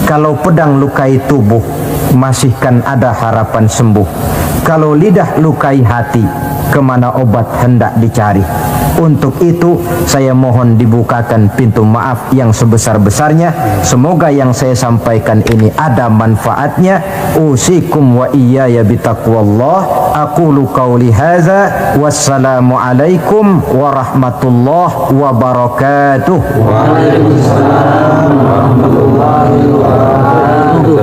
Kalau pedang lukai tubuh, masih kan ada harapan sembuh. Kalau lidah lukai hati, kemana obat hendak dicari? Untuk itu saya mohon dibukakan pintu maaf yang sebesar-besarnya. Semoga yang saya sampaikan ini ada manfaatnya. Usikum wa iyaya bitaqwallah. Aqulu qawli hadza. Wassalamu alaikum warahmatullahi wabarakatuh. Waalaikumsalam warahmatullahi wabarakatuh.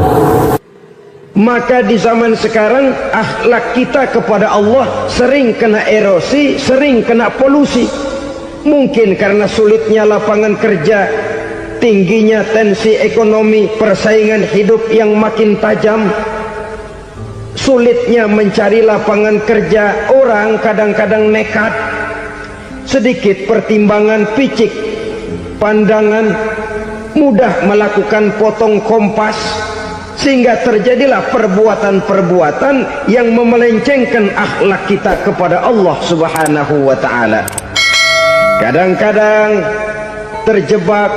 Maka di zaman sekarang akhlak kita kepada Allah sering kena erosi, sering kena polusi. Mungkin karena sulitnya lapangan kerja, tingginya tensi ekonomi, persaingan hidup yang makin tajam, sulitnya mencari lapangan kerja, orang kadang-kadang nekat. Sedikit pertimbangan picik, pandangan, mudah melakukan potong kompas, sehingga terjadilah perbuatan-perbuatan yang memelencengkan akhlak kita kepada Allah Subhanahu wa ta'ala. Kadang-kadang terjebak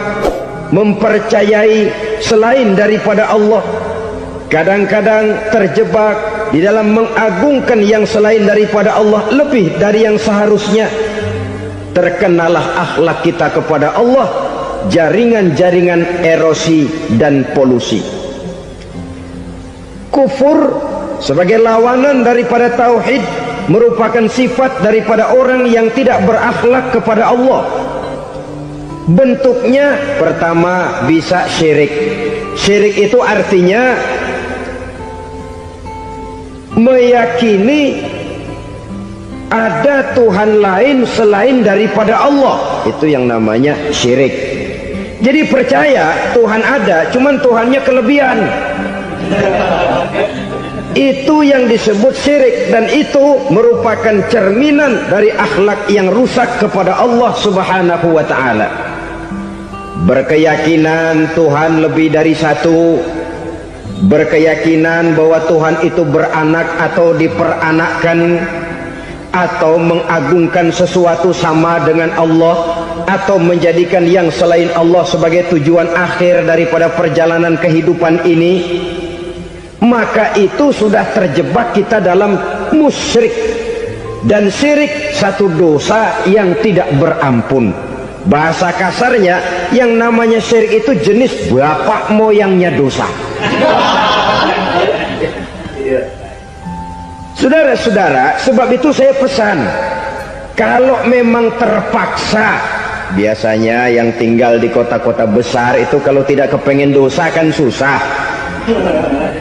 mempercayai selain daripada Allah. Kadang-kadang terjebak di dalam mengagungkan yang selain daripada Allah lebih dari yang seharusnya. Terkenalah akhlak kita kepada Allah jaringan-jaringan erosi dan polusi. Kufur sebagai lawanan daripada tauhid merupakan sifat daripada orang yang tidak berakhlak kepada Allah. Bentuknya pertama bisa syirik. Syirik itu artinya meyakini ada Tuhan lain selain daripada Allah. Itu yang namanya syirik. Jadi percaya Tuhan ada, cuman Tuhannya kelebihan. Itu yang disebut syirik, dan itu merupakan cerminan dari akhlak yang rusak kepada Allah Subhanahu wa ta'ala. Berkeyakinan Tuhan lebih dari satu, berkeyakinan bahwa Tuhan itu beranak atau diperanakkan, atau mengagungkan sesuatu sama dengan Allah, atau menjadikan yang selain Allah sebagai tujuan akhir daripada perjalanan kehidupan ini, maka itu sudah terjebak kita dalam musyrik. Dan syirik satu dosa yang tidak berampun. Bahasa kasarnya, yang namanya syirik itu jenis bapak moyangnya dosa. Saudara-saudara, sebab itu saya pesan, kalau memang terpaksa, biasanya yang tinggal di kota-kota besar itu kalau tidak kepengen dosa kan susah.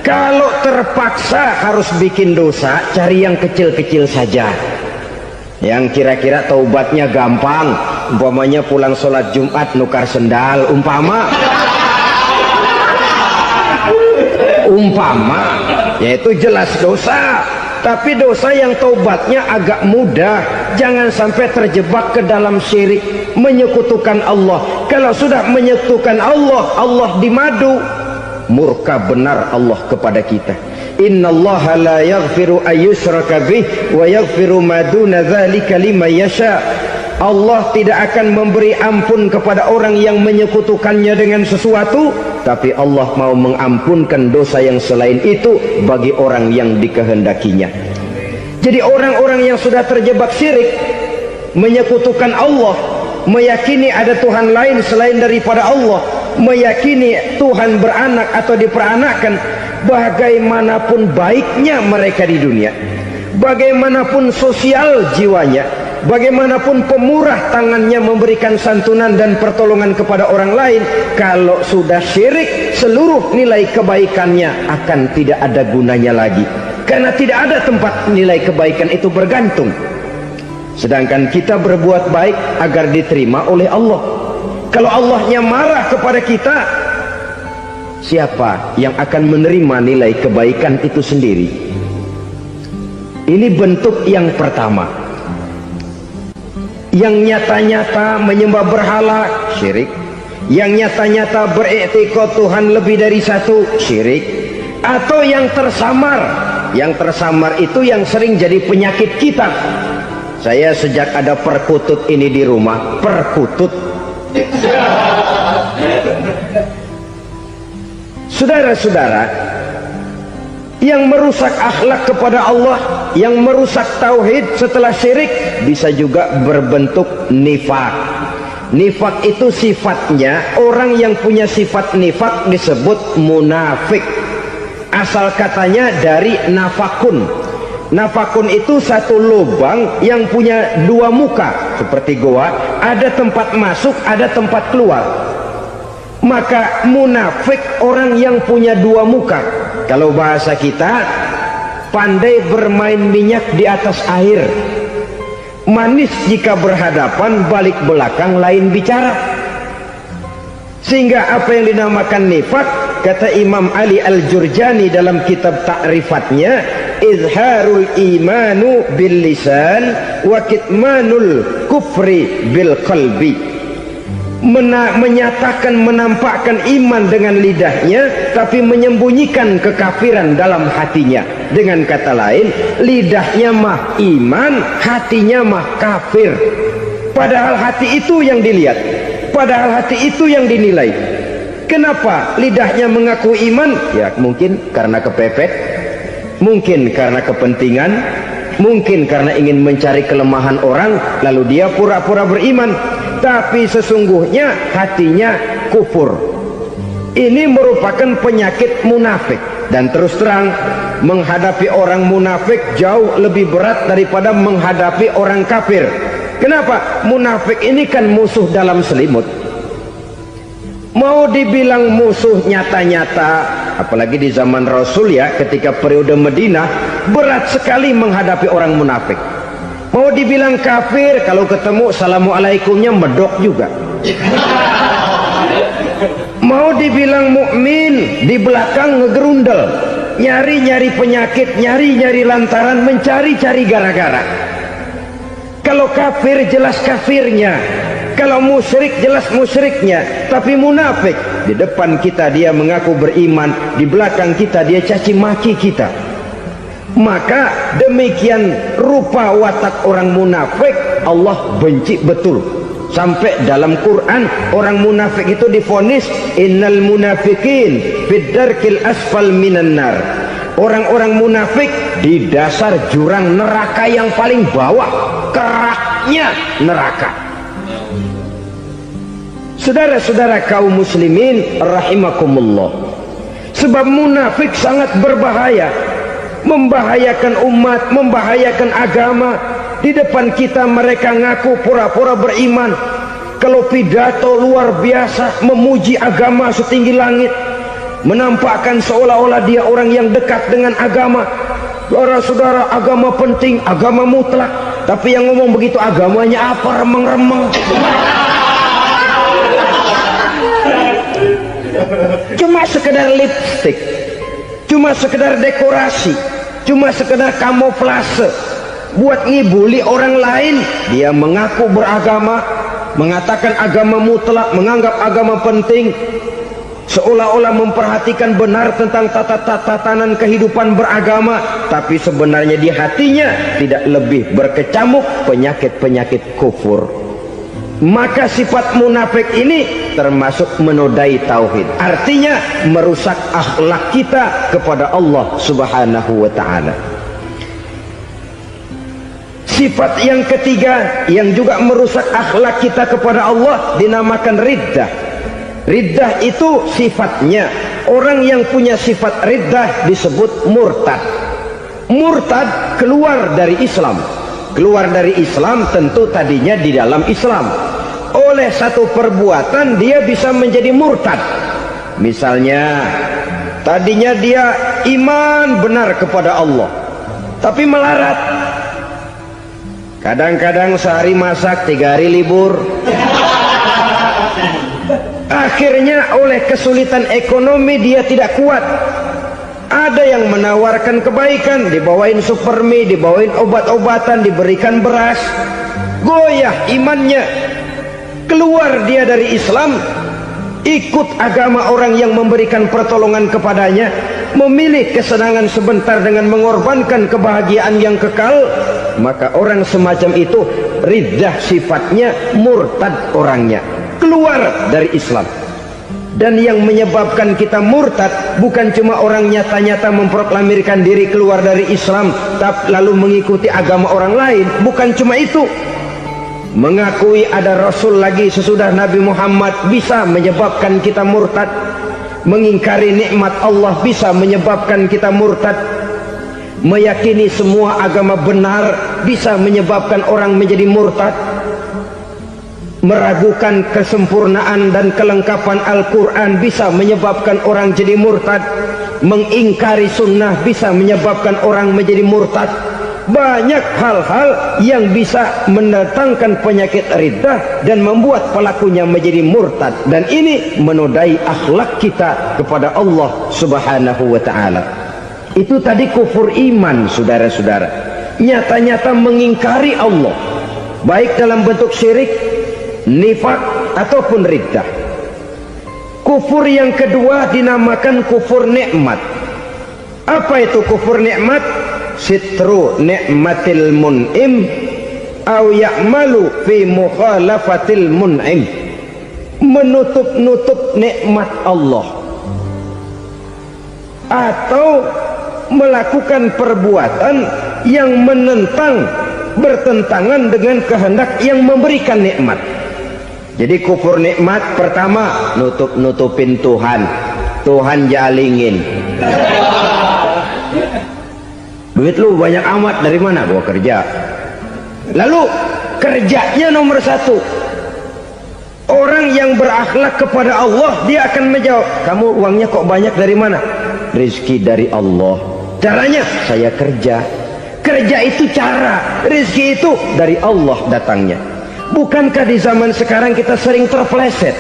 Kalau terpaksa harus bikin dosa, cari yang kecil-kecil saja, yang kira-kira taubatnya gampang. Umpamanya pulang sholat Jumat nukar sendal, umpama yaitu jelas dosa. Tapi dosa yang taubatnya agak mudah. Jangan sampai terjebak ke dalam syirik, menyekutukan Allah. Kalau sudah menyekutukan Allah, Allah dimadu, murka benar Allah kepada kita. Innallaha la yaghfiru ayyushraka bih wa yaghfiru ma duna dzalika liman yasha. Allah tidak akan memberi ampun kepada orang yang menyekutukannya dengan sesuatu, tapi Allah mau mengampunkan dosa yang selain itu bagi orang yang dikehendakinya. Jadi orang-orang yang sudah terjebak syirik, menyekutukan Allah, meyakini ada Tuhan lain selain daripada Allah, meyakini Tuhan beranak atau diperanakkan, bagaimanapun baiknya mereka di dunia, bagaimanapun sosial jiwanya, bagaimanapun pemurah tangannya memberikan santunan dan pertolongan kepada orang lain, kalau sudah syirik, seluruh nilai kebaikannya akan tidak ada gunanya lagi, karena tidak ada tempat nilai kebaikan itu bergantung. Sedangkan kita berbuat baik agar diterima oleh Allah. Kalau Allahnya marah kepada kita, siapa yang akan menerima nilai kebaikan itu sendiri? Ini bentuk yang pertama. Yang nyata-nyata menyembah berhala, syirik. Yang nyata-nyata beriktikad Tuhan lebih dari satu, syirik. Atau yang tersamar. Yang tersamar itu yang sering jadi penyakit kita. Saya sejak ada perkutut ini di rumah, perkutut. Saudara-saudara, yang merusak akhlak kepada Allah, yang merusak tauhid setelah syirik, bisa juga berbentuk nifak. Nifak itu sifatnya, orang yang punya sifat nifak disebut munafik. Asal katanya dari nafakun. Nafakun itu satu lubang yang punya dua muka, seperti goa, ada tempat masuk, ada tempat keluar. Maka munafik orang yang punya dua muka. Kalau bahasa kita, pandai bermain minyak di atas air, manis jika berhadapan, balik belakang lain bicara. Sehingga apa yang dinamakan nifak, kata Imam Ali Al-Jurjani dalam kitab ta'rifatnya, izharul imanu bil lisan wa kitmanul kufri bil qalbi. Menyatakan, menampakkan iman dengan lidahnya, tapi menyembunyikan kekafiran dalam hatinya. Dengan kata lain, lidahnya mah iman, hatinya mah kafir. Padahal hati itu yang dilihat, padahal hati itu yang dinilai. Kenapa lidahnya mengaku iman? Ya mungkin karena kepepet, mungkin karena kepentingan, mungkin karena ingin mencari kelemahan orang, lalu dia pura-pura beriman, tapi sesungguhnya hatinya kufur. Ini merupakan penyakit munafik. Dan terus terang, menghadapi orang munafik jauh lebih berat daripada menghadapi orang kafir. Kenapa? Munafik ini kan musuh dalam selimut. Mau dibilang musuh nyata-nyata, apalagi di zaman Rasul ya, ketika periode Madinah, berat sekali menghadapi orang munafik. Mau dibilang kafir, kalau ketemu assalamualaikumnya medok juga. Mau dibilang mukmin, di belakang ngegerundel, nyari-nyari penyakit, nyari-nyari lantaran, mencari-cari gara-gara. Kalau kafir jelas kafirnya, kalau musyrik jelas musyriknya. Tapi munafik, di depan kita dia mengaku beriman, di belakang kita dia caci maki kita. Maka demikian rupa watak orang munafik Allah benci betul. Sampai dalam Quran orang munafik itu divonis innal munafiqin fid darkil asfal minan nar. Orang-orang munafik di dasar jurang neraka yang paling bawah, keraknya neraka. Saudara-saudara kaum muslimin rahimakumullah, sebab munafik sangat berbahaya, membahayakan umat, membahayakan agama. Di depan kita mereka ngaku pura-pura beriman, kalau pidato luar biasa memuji agama setinggi langit, menampakkan seolah-olah dia orang yang dekat dengan agama. Saudara-saudara, agama penting, agama mutlak. Tapi yang ngomong begitu agamanya apa? Remeng-remeng. Cuma sekedar lipstick, cuma sekedar dekorasi, cuma sekedar kamuflase, buat ngibuli orang lain. Dia mengaku beragama, mengatakan agama mutlak, menganggap agama penting, seolah-olah memperhatikan benar tentang tatanan kehidupan beragama, tapi sebenarnya di hatinya tidak lebih berkecamuk penyakit-penyakit kufur. Maka sifat munafik ini termasuk menodai tauhid, artinya merusak akhlak kita kepada Allah Subhanahu wa ta'ala. Sifat yang ketiga yang juga merusak akhlak kita kepada Allah dinamakan riddah. Riddah itu sifatnya, orang yang punya sifat riddah disebut murtad. Murtad keluar dari Islam. Keluar dari Islam tentu tadinya di dalam Islam. Oleh satu perbuatan dia bisa menjadi murtad. Misalnya tadinya dia iman benar kepada Allah, tapi melarat. Kadang-kadang sehari masak, 3 hari libur. Akhirnya oleh kesulitan ekonomi dia tidak kuat. Ada yang menawarkan kebaikan, dibawain supermi, dibawain obat-obatan, diberikan beras. Goyah imannya, keluar dia dari Islam, ikut agama orang yang memberikan pertolongan kepadanya, memilih kesenangan sebentar dengan mengorbankan kebahagiaan yang kekal. Maka orang semacam itu riddah sifatnya, murtad orangnya, keluar dari Islam. Dan yang menyebabkan kita murtad bukan cuma orang nyata-nyata memproklamirkan diri keluar dari Islam tapi lalu mengikuti agama orang lain. Bukan cuma itu, mengakui ada Rasul lagi sesudah Nabi Muhammad bisa menyebabkan kita murtad. Mengingkari nikmat Allah bisa menyebabkan kita murtad. Meyakini semua agama benar bisa menyebabkan orang menjadi murtad. Meragukan kesempurnaan dan kelengkapan Al-Quran bisa menyebabkan orang jadi murtad. Mengingkari sunnah bisa menyebabkan orang menjadi murtad. Banyak hal-hal yang bisa mendatangkan penyakit riddah dan membuat pelakunya menjadi murtad. Dan ini menodai akhlak kita kepada Allah Subhanahu wa ta'ala. Itu tadi kufur iman, saudara-saudara. Nyata-nyata mengingkari Allah, baik dalam bentuk syirik, nifak ataupun riddah. Kufur yang kedua dinamakan kufur nikmat. Apa itu kufur nikmat? Sitru nikmatil mun'im au ya'malu fi mukhalafatil mun'im. Menutup-nutup nikmat Allah atau melakukan perbuatan yang menentang, bertentangan dengan kehendak yang memberikan nikmat. Jadi kufur nikmat pertama, nutup-nutupin Tuhan. Tuhan jalingin. Duit lu banyak amat, dari mana? Gua kerja. Lalu kerjanya nomor 1. Orang yang berakhlak kepada Allah, dia akan menjawab, kamu uangnya kok banyak dari mana? Rizki dari Allah. Caranya, saya kerja. Kerja itu cara, rizki itu dari Allah datangnya. Bukankah di zaman sekarang kita sering terpeleset?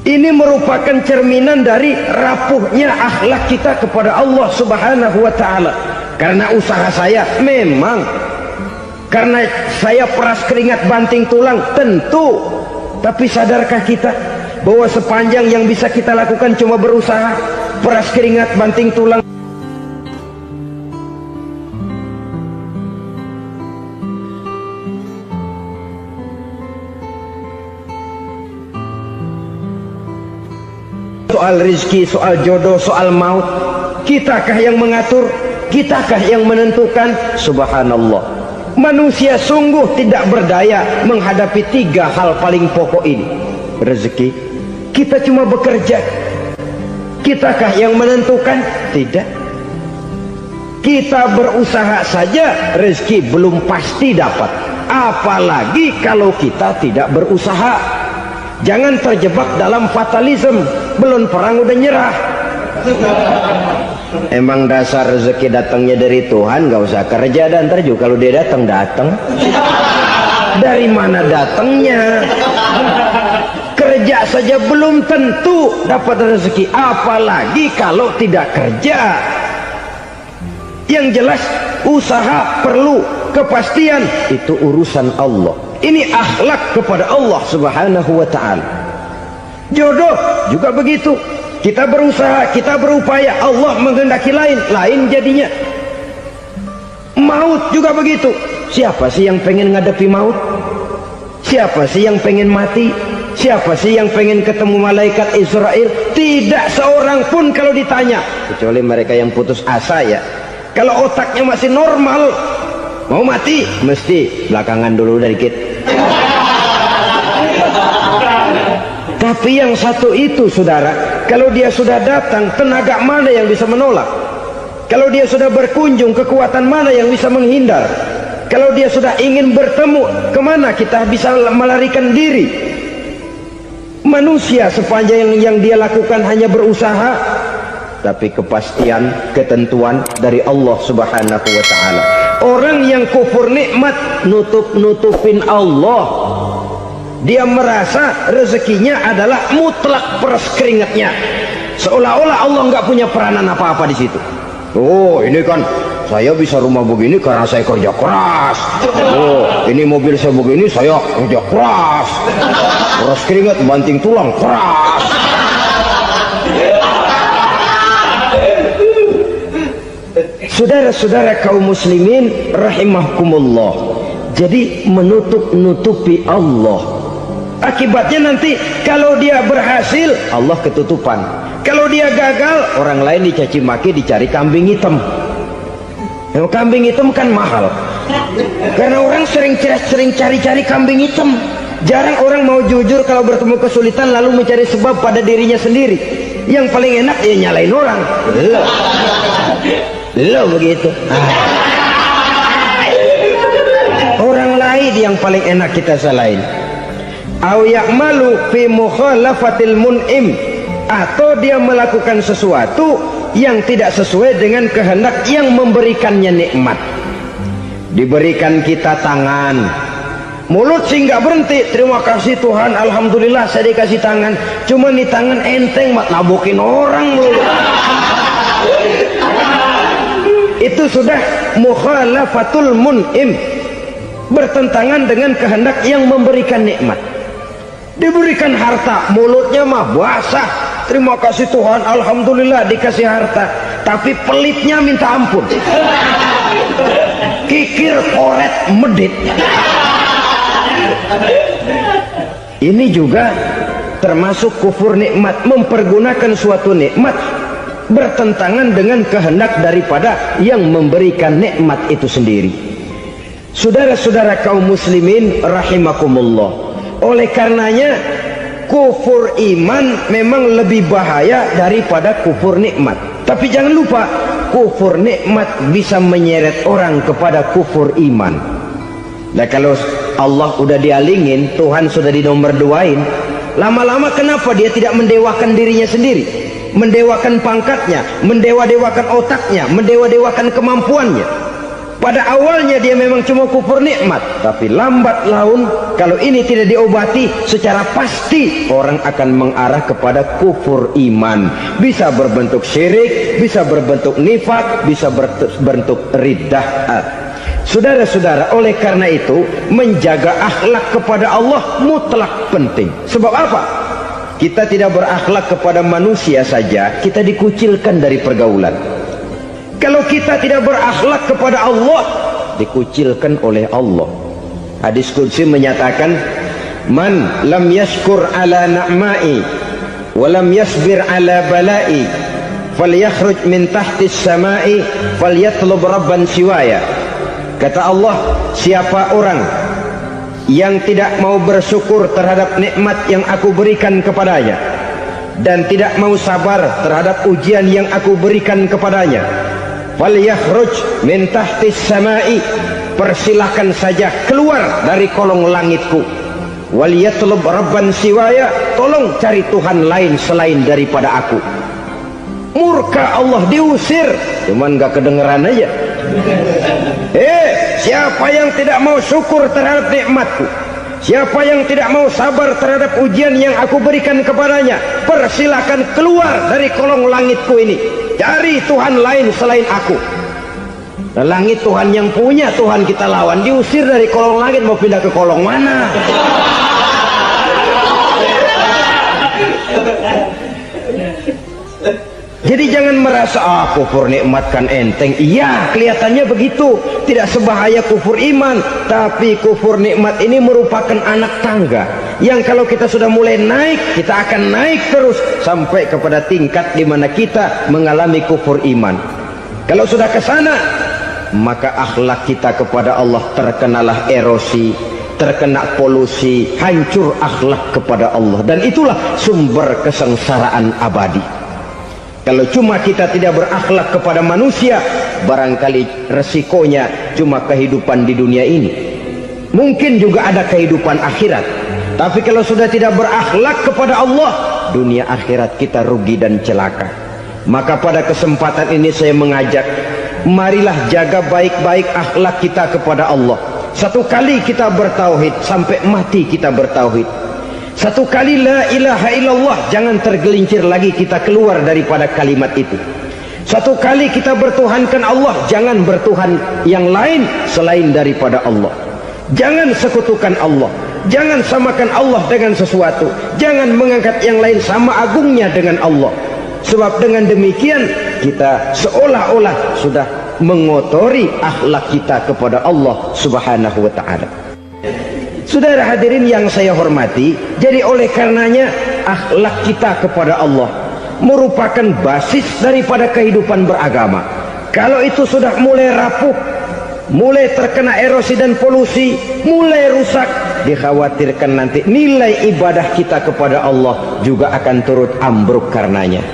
Ini merupakan cerminan dari rapuhnya akhlak kita kepada Allah Subhanahu wa ta'ala. Karena usaha saya memang, karena saya peras keringat banting tulang, tentu. Tapi sadarkah kita bahwa sepanjang yang bisa kita lakukan cuma berusaha, peras keringat banting tulang? Soal rizki, soal jodoh, soal maut, kitakah yang mengatur? Kitakah yang menentukan? Subhanallah, manusia sungguh tidak berdaya menghadapi 3 hal paling pokok ini. Rezeki, kita cuma bekerja. Kitakah yang menentukan? Tidak. Kita berusaha saja rezeki belum pasti dapat, apalagi kalau kita tidak berusaha. Jangan terjebak dalam fatalisme, belum perang udah nyerah. Emang dasar rezeki datangnya dari Tuhan, gak usah kerja, dan ntar juga kalau dia datang. Dari mana datangnya? Kerja saja belum tentu dapat rezeki, apalagi kalau tidak kerja. Yang jelas usaha perlu kepastian, itu urusan Allah. Ini akhlak kepada Allah Subhanahu wa ta'ala. Jodoh juga begitu. Kita berusaha, kita berupaya, Allah menghendaki lain jadinya. Maut juga begitu. Siapa sih yang pengen ngadepi maut? Siapa sih yang pengen mati? Siapa sih yang pengen ketemu malaikat Israel? Tidak seorang pun kalau ditanya, kecuali mereka yang putus asa ya. Kalau otaknya masih normal, mau mati mesti belakangan dulu dikit. Tapi yang satu itu saudara, kalau dia sudah datang, tenaga mana yang bisa menolak? Kalau dia sudah berkunjung, kekuatan mana yang bisa menghindar? Kalau dia sudah ingin bertemu, kemana kita bisa melarikan diri? Manusia sepanjang yang dia lakukan hanya berusaha, tapi kepastian, ketentuan dari Allah Subhanahu wa ta'ala. Orang yang kufur nikmat, nutupin Allah. Dia merasa rezekinya adalah mutlak peras keringatnya, seolah-olah Allah nggak punya peranan apa-apa di situ. Oh, ini kan saya bisa rumah begini karena saya kerja keras. Oh, ini mobil saya begini, saya kerja keras. Peras keringat banting tulang keras. Saudara-saudara kaum muslimin rahimakumullah, jadi menutup-nutupi Allah. Akibatnya nanti kalau dia berhasil, Allah ketutupan. Kalau dia gagal, orang lain dicaci maki, dicari kambing hitam. Yang kambing hitam kan mahal, karena orang sering cari-cari kambing hitam. Jarang orang mau jujur kalau bertemu kesulitan lalu mencari sebab pada dirinya sendiri. Yang paling enak ya nyalain orang. Lo begitu. Orang lain yang paling enak kita salahin. Au ya'malu fi mukhalafatil mun'im, atau dia melakukan sesuatu yang tidak sesuai dengan kehendak yang memberikannya nikmat. Diberikan kita tangan, mulut sih nggak berhenti, terima kasih Tuhan, alhamdulillah saya dikasih tangan. Cuma nih tangan enteng mat nabokin orang loh. Itu sudah mukhalafatul mun'im, bertentangan dengan kehendak yang memberikan nikmat. Diberikan harta, mulutnya mah basah, terima kasih Tuhan, alhamdulillah dikasih harta, tapi pelitnya minta ampun, kikir koret medit. Ini juga termasuk kufur nikmat, mempergunakan suatu nikmat bertentangan dengan kehendak daripada yang memberikan nikmat itu sendiri. Saudara-saudara kaum muslimin rahimakumullah, oleh karenanya kufur iman memang lebih bahaya daripada kufur nikmat. Tapi jangan lupa, kufur nikmat bisa menyeret orang kepada kufur iman. Nah, kalau Allah udah dialingin, Tuhan sudah dinomor duain, lama-lama kenapa dia tidak mendewakan dirinya sendiri, mendewakan pangkatnya, mendewa-dewakan otaknya, mendewa-dewakan kemampuannya? Pada awalnya dia memang cuma kufur nikmat, tapi lambat laun kalau ini tidak diobati, secara pasti orang akan mengarah kepada kufur iman. Bisa berbentuk syirik, bisa berbentuk nifak, bisa berbentuk riddah. Saudara-saudara, oleh karena itu menjaga akhlak kepada Allah mutlak penting. Sebab apa? Kita tidak berakhlak kepada manusia saja, kita dikucilkan dari pergaulan. Kalau kita tidak berakhlak kepada Allah, dikucilkan oleh Allah. Hadis qudsi menyatakan, man lam yashkur ala na'mai wa lam yasbir ala balai falyakhruj min tahtis samai falyatlub rabban siwaya. Kata Allah, siapa orang yang tidak mau bersyukur terhadap nikmat yang aku berikan kepadanya dan tidak mau sabar terhadap ujian yang aku berikan kepadanya, falyakhruj min tahtis samai, persilahkan saja keluar dari kolong langitku, waliyatlub rabban siwaya, tolong cari Tuhan lain selain daripada aku. Murka Allah, diusir, cuman gak kedengeran aja. Siapa yang tidak mau syukur terhadap nikmatku, siapa yang tidak mau sabar terhadap ujian yang aku berikan kepadanya, persilahkan keluar dari kolong langitku ini, cari Tuhan lain selain aku. Nah, langit Tuhan yang punya, Tuhan kita lawan, diusir dari kolong langit, mau pindah ke kolong mana? Jadi jangan merasa kufur nikmat kan enteng. Iya, kelihatannya begitu, tidak sebahaya kufur iman. Tapi kufur nikmat ini merupakan anak tangga yang kalau kita sudah mulai naik, kita akan naik terus sampai kepada tingkat di mana kita mengalami kufur iman. Kalau sudah ke sana, maka akhlak kita kepada Allah terkenalah erosi, terkena polusi, hancur akhlak kepada Allah, dan itulah sumber kesengsaraan abadi. Kalau cuma kita tidak berakhlak kepada manusia, barangkali resikonya cuma kehidupan di dunia ini. Mungkin juga ada kehidupan akhirat. Tapi kalau sudah tidak berakhlak kepada Allah, dunia akhirat kita rugi dan celaka. Maka pada kesempatan ini saya mengajak, marilah jaga baik-baik akhlak kita kepada Allah. Satu kali kita bertauhid, sampai mati kita bertauhid. Satu kali la ilaha illallah, jangan tergelincir lagi kita keluar daripada kalimat itu. Satu kali kita bertuhankan Allah, jangan bertuhan yang lain selain daripada Allah. Jangan sekutukan Allah, jangan samakan Allah dengan sesuatu, jangan mengangkat yang lain sama agungnya dengan Allah. Sebab dengan demikian kita seolah-olah sudah mengotori akhlak kita kepada Allah Subhanahu wa ta'ala. Saudara hadirin yang saya hormati, jadi oleh karenanya akhlak kita kepada Allah merupakan basis daripada kehidupan beragama. Kalau itu sudah mulai rapuh, mulai terkena erosi dan polusi, mulai rusak, dikhawatirkan nanti nilai ibadah kita kepada Allah juga akan turut ambruk karenanya.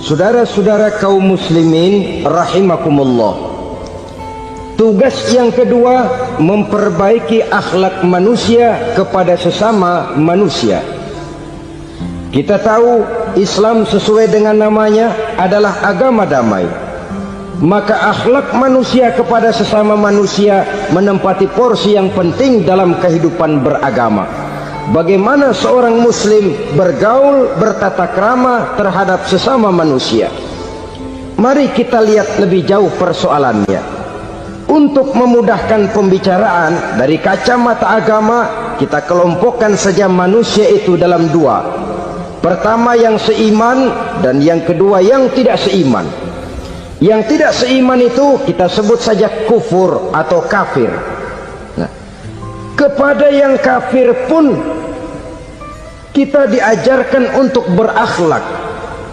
Saudara-saudara kaum muslimin rahimakumullah, tugas yang kedua, memperbaiki akhlak manusia kepada sesama manusia. Kita tahu Islam sesuai dengan namanya adalah agama damai. Maka akhlak manusia kepada sesama manusia menempati porsi yang penting dalam kehidupan beragama. Bagaimana seorang muslim bergaul, bertata krama terhadap sesama manusia. Mari kita lihat lebih jauh persoalannya. Untuk memudahkan pembicaraan dari kacamata agama, kita kelompokkan saja manusia itu dalam dua. Pertama yang seiman, dan yang kedua yang tidak seiman. Yang tidak seiman itu kita sebut saja kufur atau kafir. Nah, kepada yang kafir pun kita diajarkan untuk berakhlak,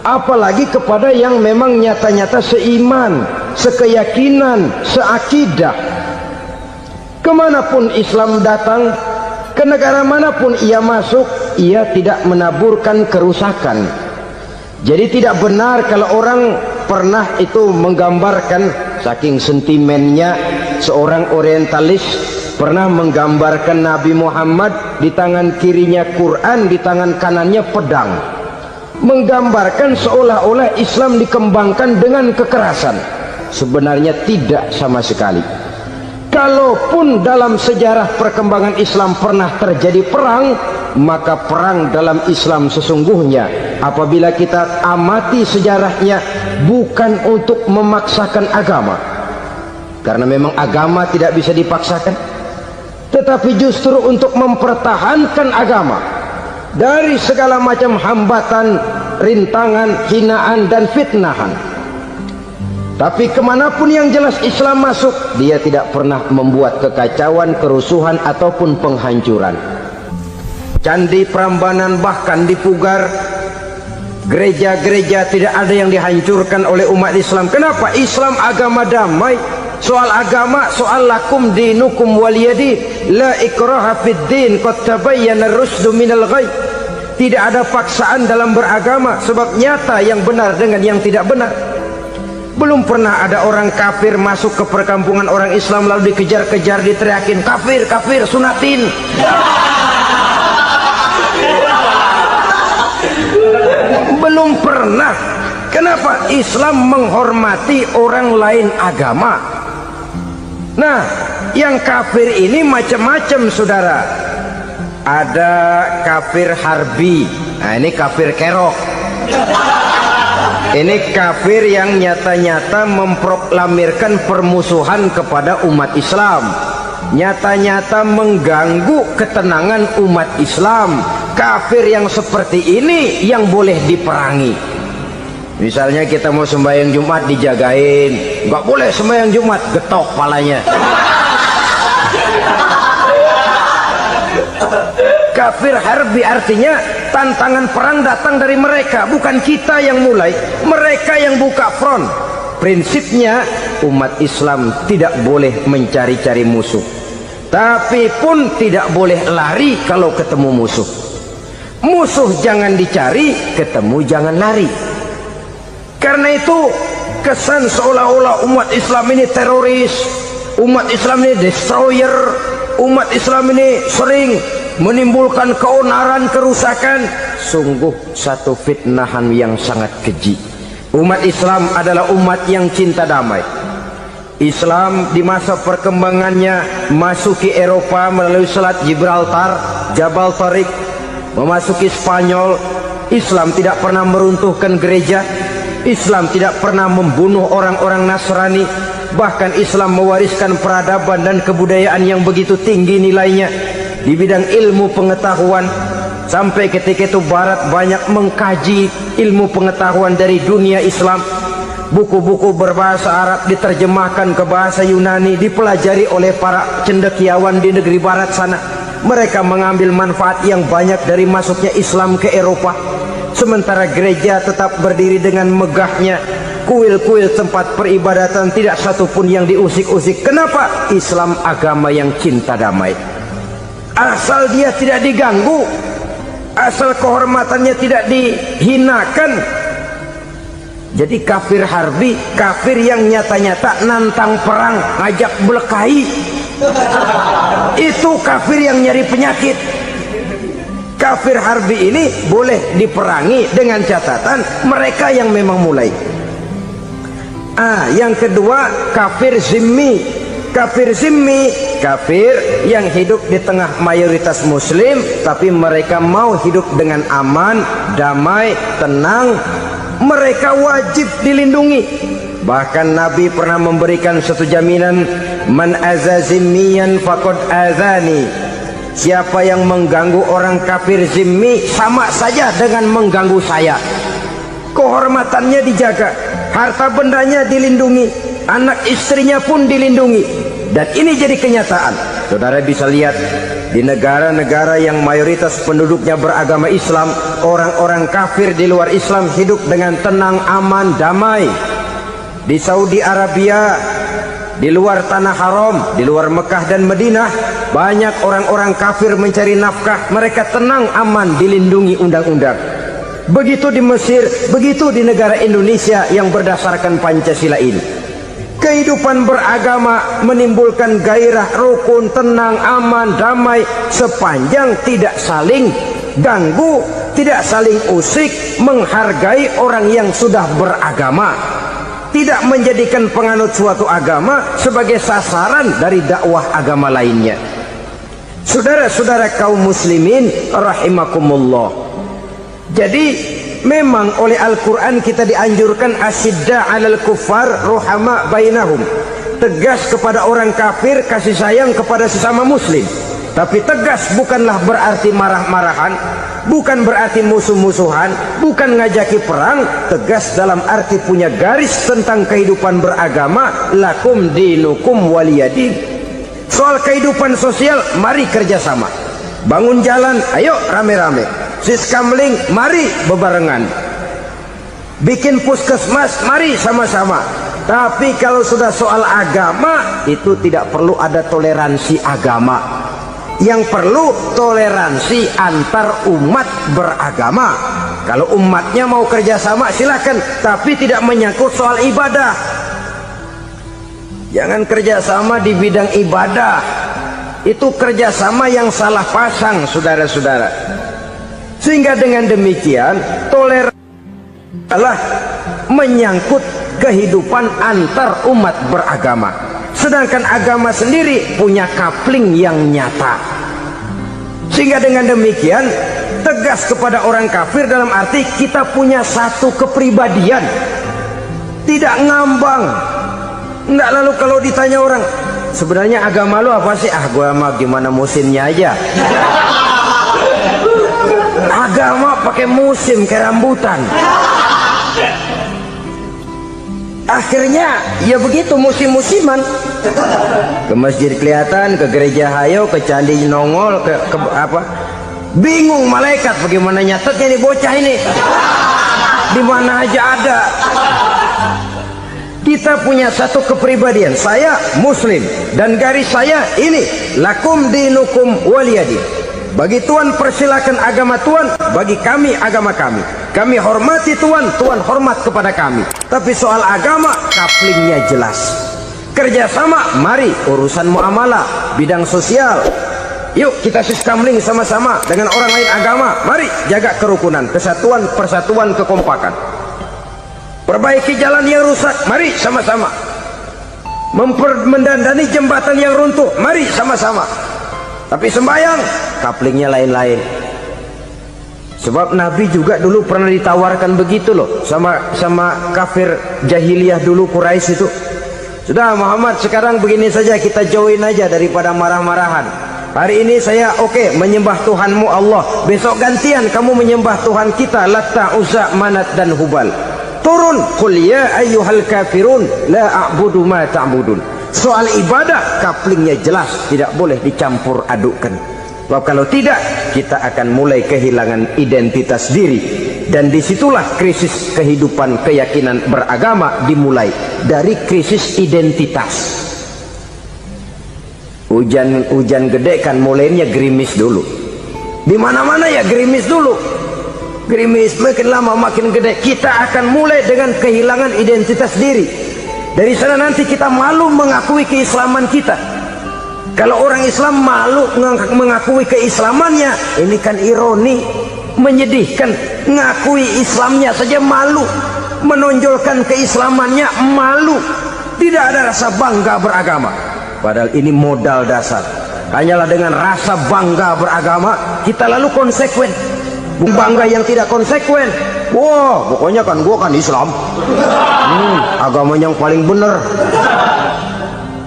apalagi kepada yang memang nyata-nyata seiman, sekeyakinan, seakidah. Kemanapun Islam datang, ke negara manapun ia masuk, ia tidak menaburkan kerusakan. Jadi tidak benar kalau orang pernah itu menggambarkan saking sentimennya, seorang orientalis pernah menggambarkan Nabi Muhammad di tangan kirinya Quran, di tangan kanannya pedang, menggambarkan seolah-olah Islam dikembangkan dengan kekerasan. Sebenarnya tidak sama sekali. Kalaupun dalam sejarah perkembangan Islam pernah terjadi perang, maka perang dalam Islam sesungguhnya, apabila kita amati sejarahnya, bukan untuk memaksakan agama, karena memang agama tidak bisa dipaksakan, tetapi justru untuk mempertahankan agama dari segala macam hambatan, rintangan, hinaan, dan fitnahan. Tapi kemanapun yang jelas Islam masuk, dia tidak pernah membuat kekacauan, kerusuhan, ataupun penghancuran. Candi Prambanan bahkan dipugar, gereja-gereja tidak ada yang dihancurkan oleh umat Islam. Kenapa? Islam agama damai. Soal agama, soal lakum dinukum waliyadin, la ikraha fid din, qad tabayyana ar-rusydu minal ghayy. Tidak ada paksaan dalam beragama, sebab nyata yang benar dengan yang tidak benar. Belum pernah ada orang kafir masuk ke perkampungan orang Islam lalu dikejar-kejar, diteriakin kafir, kafir, sunatin. Belum pernah. Kenapa? Islam menghormati orang lain agama. Nah, yang kafir ini macam-macam, saudara. Ada kafir harbi. Nah, ini kafir kerok. Ini kafir yang nyata-nyata memproklamirkan permusuhan kepada umat Islam, nyata-nyata mengganggu ketenangan umat Islam. Kafir yang seperti ini yang boleh diperangi. Misalnya kita mau sembahyang Jumat dijagain, nggak boleh sembahyang Jumat, getok palanya. Kafir harbi artinya tantangan perang datang dari mereka, bukan kita yang mulai, mereka yang buka front. Prinsipnya umat Islam tidak boleh mencari-cari musuh, tapi pun tidak boleh lari kalau ketemu musuh. Musuh jangan dicari, ketemu jangan lari. Karena itu kesan seolah-olah umat Islam ini teroris, umat Islam ini destroyer, umat Islam ini sering menimbulkan keonaran, kerusakan. Sungguh satu fitnahan yang sangat keji. Umat Islam adalah umat yang cinta damai. Islam di masa perkembangannya masuki Eropa melalui Selat Gibraltar, Jabal Tariq, memasuki Spanyol. Islam tidak pernah meruntuhkan gereja. Islam tidak pernah membunuh orang-orang Nasrani. Bahkan Islam mewariskan peradaban dan kebudayaan yang begitu tinggi nilainya di bidang ilmu pengetahuan, sampai ketika itu Barat banyak mengkaji ilmu pengetahuan dari dunia Islam. Buku-buku berbahasa Arab diterjemahkan ke bahasa Yunani, dipelajari oleh para cendekiawan di negeri Barat sana. Mereka mengambil manfaat yang banyak dari masuknya Islam ke Eropa. Sementara gereja tetap berdiri dengan megahnya. Kuil-kuil tempat peribadatan tidak satupun yang diusik-usik. Kenapa? Islam agama yang cinta damai. Asal dia tidak diganggu, asal kehormatannya tidak dihinakan. Jadi kafir harbi, kafir yang nyata-nyata nantang perang, ngajak belekai, itu kafir yang nyari penyakit. Kafir harbi ini boleh diperangi dengan catatan mereka yang memang mulai. Yang kedua kafir zimmi. Kafir zimmi, kafir yang hidup di tengah mayoritas muslim, tapi mereka mau hidup dengan aman, damai, tenang. Mereka wajib dilindungi. Bahkan Nabi pernah memberikan satu jaminan, man aza zimmiyan faqad azani. Siapa yang mengganggu orang kafir zimmi sama saja dengan mengganggu saya. Kehormatannya dijaga, harta bendanya dilindungi, anak istrinya pun dilindungi. Dan ini jadi kenyataan. Saudara bisa lihat di negara-negara yang mayoritas penduduknya beragama Islam, orang-orang kafir di luar Islam hidup dengan tenang, aman, damai. Di Saudi Arabia, di luar tanah haram, di luar Mekah dan Madinah, banyak orang-orang kafir mencari nafkah. Mereka tenang, aman, dilindungi undang-undang. Begitu di Mesir, begitu di negara Indonesia yang berdasarkan Pancasila ini. Kehidupan beragama menimbulkan gairah, rukun, tenang, aman, damai, sepanjang tidak saling ganggu, tidak saling usik, menghargai orang yang sudah beragama, tidak menjadikan penganut suatu agama sebagai sasaran dari dakwah agama lainnya. Saudara-saudara kaum muslimin rahimakumullah, jadi memang oleh Al-Quran kita dianjurkan asyidda 'alal kuffar ruhama bainahum, tegas kepada orang kafir, kasih sayang kepada sesama muslim. Tapi tegas bukanlah berarti marah-marahan, bukan berarti musuh-musuhan, bukan ngajaki perang. Tegas dalam arti punya garis tentang kehidupan beragama, lakum dinukum waliyadin. Soal kehidupan sosial, mari kerjasama. Bangun jalan, ayo rame-rame. Siskamling, mari bebarengan. Bikin puskesmas, mari sama-sama. Tapi kalau sudah soal agama, itu tidak perlu ada toleransi agama. Yang perlu toleransi antar umat beragama. Kalau umatnya mau kerjasama silakan, tapi tidak menyangkut soal ibadah. Jangan kerjasama di bidang ibadah. Itu kerjasama yang salah pasang, saudara-saudara. Sehingga dengan demikian toleransi adalah menyangkut kehidupan antar umat beragama. Sedangkan agama sendiri punya kapling yang nyata. Sehingga dengan demikian tegas kepada orang kafir dalam arti kita punya satu kepribadian, tidak ngambang. Enggak, lalu kalau ditanya orang, sebenarnya agama lu apa sih? Ah, gua mah gimana musimnya aja. Agama pakai musim kayak rambutan. Akhirnya ya begitu, musim-musiman. Ke masjid kelihatan, ke gereja hayo, ke candi nongol, ke apa? Bingung malaikat bagaimana nyatetnya nih bocah ini. Di mana aja ada. Kita punya satu kepribadian. Saya muslim dan garis saya ini, lakum dinukum waliyadin. Bagi Tuhan persilakan agama Tuhan, bagi kami agama kami. Kami hormati Tuhan, Tuhan hormat kepada kami. Tapi soal agama, kaplingnya jelas. Kerjasama, mari urusan muamalah, bidang sosial. Yuk kita siskamling sama-sama dengan orang lain agama. Mari jaga kerukunan, kesatuan, persatuan, kekompakan. Perbaiki jalan yang rusak, mari sama-sama. Mendandani jembatan yang runtuh, mari sama-sama. Tapi sembahyang, kaplingnya lain-lain. Sebab Nabi juga dulu pernah ditawarkan begitu loh sama kafir jahiliyah dulu, Quraisy itu. Sudah Muhammad, sekarang begini saja, kita join aja daripada marah-marahan. Hari ini saya oke menyembah Tuhanmu Allah, besok gantian kamu menyembah Tuhan kita Latta, Uzza, Manat dan Hubal. Turun, qul ya ayyuhal kafirun la a'budu ma ta'budun. Soal ibadah kaplingnya jelas, tidak boleh dicampur adukkan. Sebab kalau tidak, kita akan mulai kehilangan identitas diri. Dan disitulah krisis kehidupan keyakinan beragama dimulai. Dari krisis identitas. Hujan gede kan mulainya gerimis dulu. Di mana-mana ya gerimis dulu. Gerimis makin lama makin gede. Kita akan mulai dengan kehilangan identitas diri. Dari sana nanti kita malu mengakui keislaman kita. Kalau orang Islam malu mengakui keislamannya, ini kan ironi, menyedihkan. Ngakui Islamnya saja malu, menonjolkan keislamannya malu, tidak ada rasa bangga beragama. Padahal ini modal dasar. Hanyalah dengan rasa bangga beragama kita lalu konsekuen. Bangga yang tidak konsekuen, wah pokoknya kan gua kan Islam, agama yang paling benar.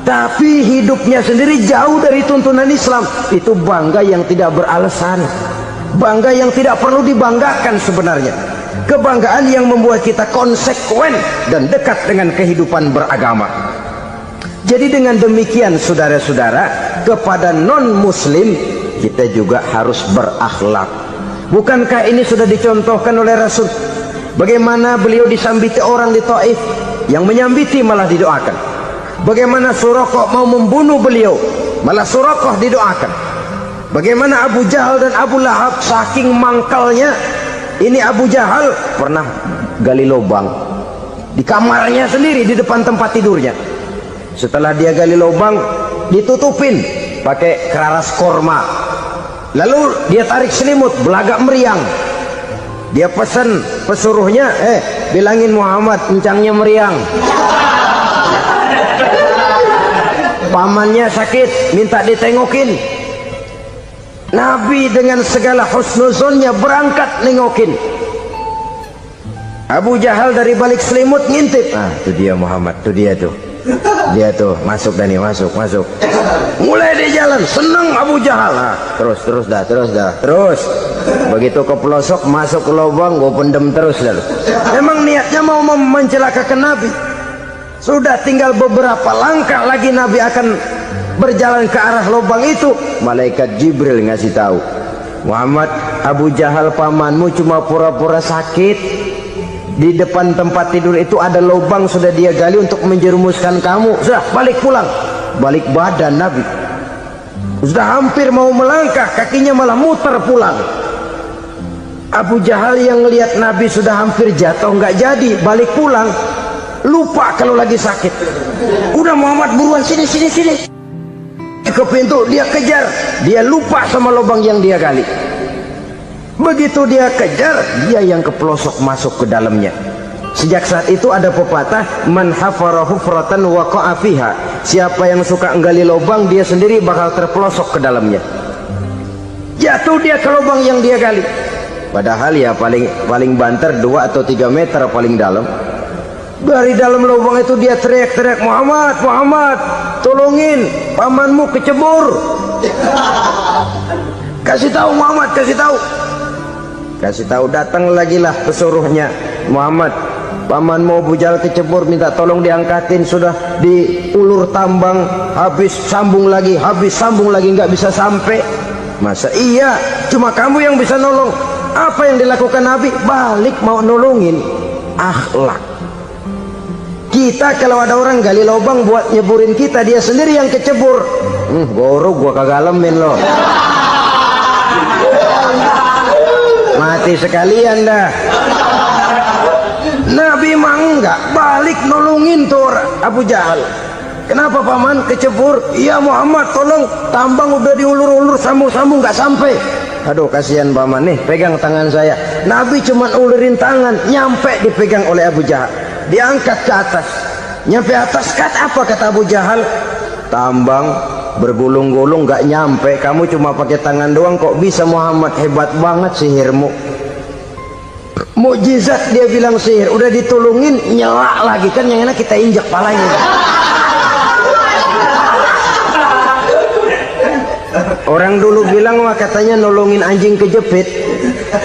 Tapi hidupnya sendiri jauh dari tuntunan Islam. Itu bangga yang tidak beralasan, bangga yang tidak perlu dibanggakan sebenarnya. Kebanggaan yang membuat kita konsekuen dan dekat dengan kehidupan beragama. Jadi dengan demikian saudara-saudara, kepada non-muslim kita juga harus berakhlak. Bukankah ini sudah dicontohkan oleh Rasul? Bagaimana beliau disambiti orang di Taif, yang menyambiti malah didoakan. Bagaimana Suraqah mau membunuh beliau, malah Suraqah didoakan. Bagaimana Abu Jahal dan Abu Lahab saking mangkalnya. Ini Abu Jahal pernah gali lubang di kamarnya sendiri, di depan tempat tidurnya. Setelah dia gali lubang, ditutupin pakai keraras korma. Lalu dia tarik selimut, belagak meriang. Dia pesan pesuruhnya, bilangin Muhammad encangnya meriang. Pamannya sakit, minta ditengokin. Nabi dengan segala husnuzonnya berangkat nengokin. Abu Jahal dari balik selimut ngintip. Itu dia Muhammad, itu dia tuh. Dia tuh masuk Dani, masuk. Mulai dia jalan, senang Abu Jahal. Terus dah. Begitu ke pelosok, masuk ke lubang, gua pendem terus lalu. Memang niatnya mau mencelakakan Nabi. Sudah tinggal beberapa langkah lagi Nabi akan berjalan ke arah lubang itu. Malaikat Jibril ngasih tahu, Muhammad, Abu Jahal pamanmu cuma pura-pura sakit. Di depan tempat tidur itu ada lubang sudah dia gali untuk menjerumuskan kamu. Sudah balik pulang. Balik badan Nabi. Sudah hampir mau melangkah, kakinya malah muter pulang. Abu Jahal yang ngelihat Nabi sudah hampir jatuh nggak jadi, balik pulang. Lupa kalau lagi sakit. Udah Muhammad buruan sini. Ke pintu dia kejar. Dia lupa sama lubang yang dia gali. Begitu dia kejar, dia yang ke pelosok masuk ke dalamnya. Sejak saat itu ada pepatah, man hafara hufratan waqa'a fiha. Siapa yang suka nggali lubang, dia sendiri bakal terpelosok ke dalamnya. Jatuh dia ke lubang yang dia gali. Padahal ya paling banter 2 atau 3 meter paling dalam. Dari dalam lubang itu dia teriak-teriak, Muhammad, tolongin, pamanmu kecebur. Kasih tahu Muhammad, kasih tahu. Datang lagi lah pesuruhnya, Muhammad, pamanmu Abu Jahal kecebur, minta tolong diangkatin. Sudah diulur tambang, habis sambung lagi, nggak bisa sampai. Masa iya, cuma kamu yang bisa nolong. Apa yang dilakukan Nabi? Balik mau nolongin. Akhlak. Kita kalau ada orang gali lubang buat nyeburin kita, dia sendiri yang kecebur. Goro gua kagak lemin loh. Mati sekalian dah. Nabi mah enggak, balik nolongin tuh Abu Jahal. Kenapa paman kecebur? Iya Muhammad, tolong, tambang udah diulur-ulur, sambung-sambung nggak sampai. Aduh kasihan paman, nih pegang tangan saya. Nabi cuma ulurin tangan, nyampe dipegang oleh Abu Jahal. Diangkat ke atas. Nyampe atas, apa kata Abu Jahal? Tambang bergulung-gulung nggak nyampe, kamu cuma pakai tangan doang kok bisa Muhammad, hebat banget sihirmu. Mukjizat dia bilang sihir, udah ditolongin nyelak lagi, kan yang enak kita injak palanya. Orang dulu bilang wah katanya nolongin anjing kejepit,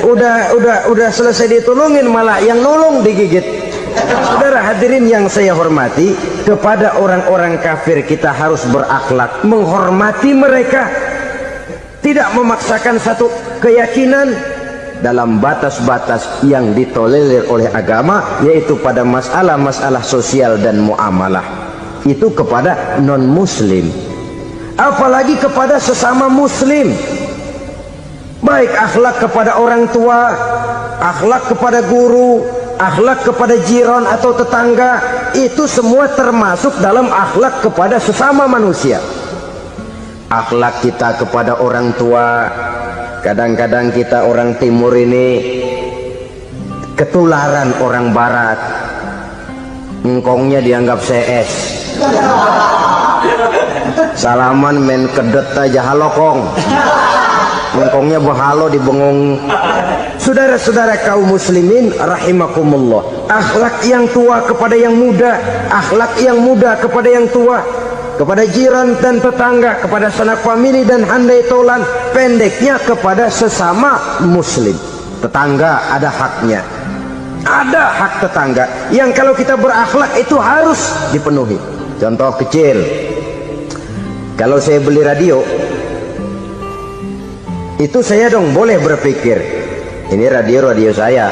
udah selesai ditolongin malah yang nolong digigit. Saudara hadirin yang saya hormati, kepada orang-orang kafir kita harus berakhlak, menghormati mereka, tidak memaksakan satu keyakinan dalam batas-batas yang ditolerir oleh agama, yaitu pada masalah-masalah sosial dan muamalah. Itu kepada non-muslim, apalagi kepada sesama muslim. Baik akhlak kepada orang tua, akhlak kepada guru, akhlak kepada jiran atau tetangga, itu semua termasuk dalam akhlak kepada sesama manusia. Akhlak kita kepada orang tua, kadang-kadang kita orang timur ini ketularan orang barat. Engkongnya dianggap CS, salaman main kedet aja halokong, engkongnya berhalo di bengong. Saudara-saudara kaum muslimin rahimakumullah, akhlak yang tua kepada yang muda, akhlak yang muda kepada yang tua, kepada jiran dan tetangga, kepada sanak famili dan handai tolan, pendeknya kepada sesama muslim. Tetangga ada haknya, ada hak tetangga yang kalau kita berakhlak itu harus dipenuhi. Contoh kecil, kalau saya beli radio, itu saya dong boleh berpikir, ini radio saya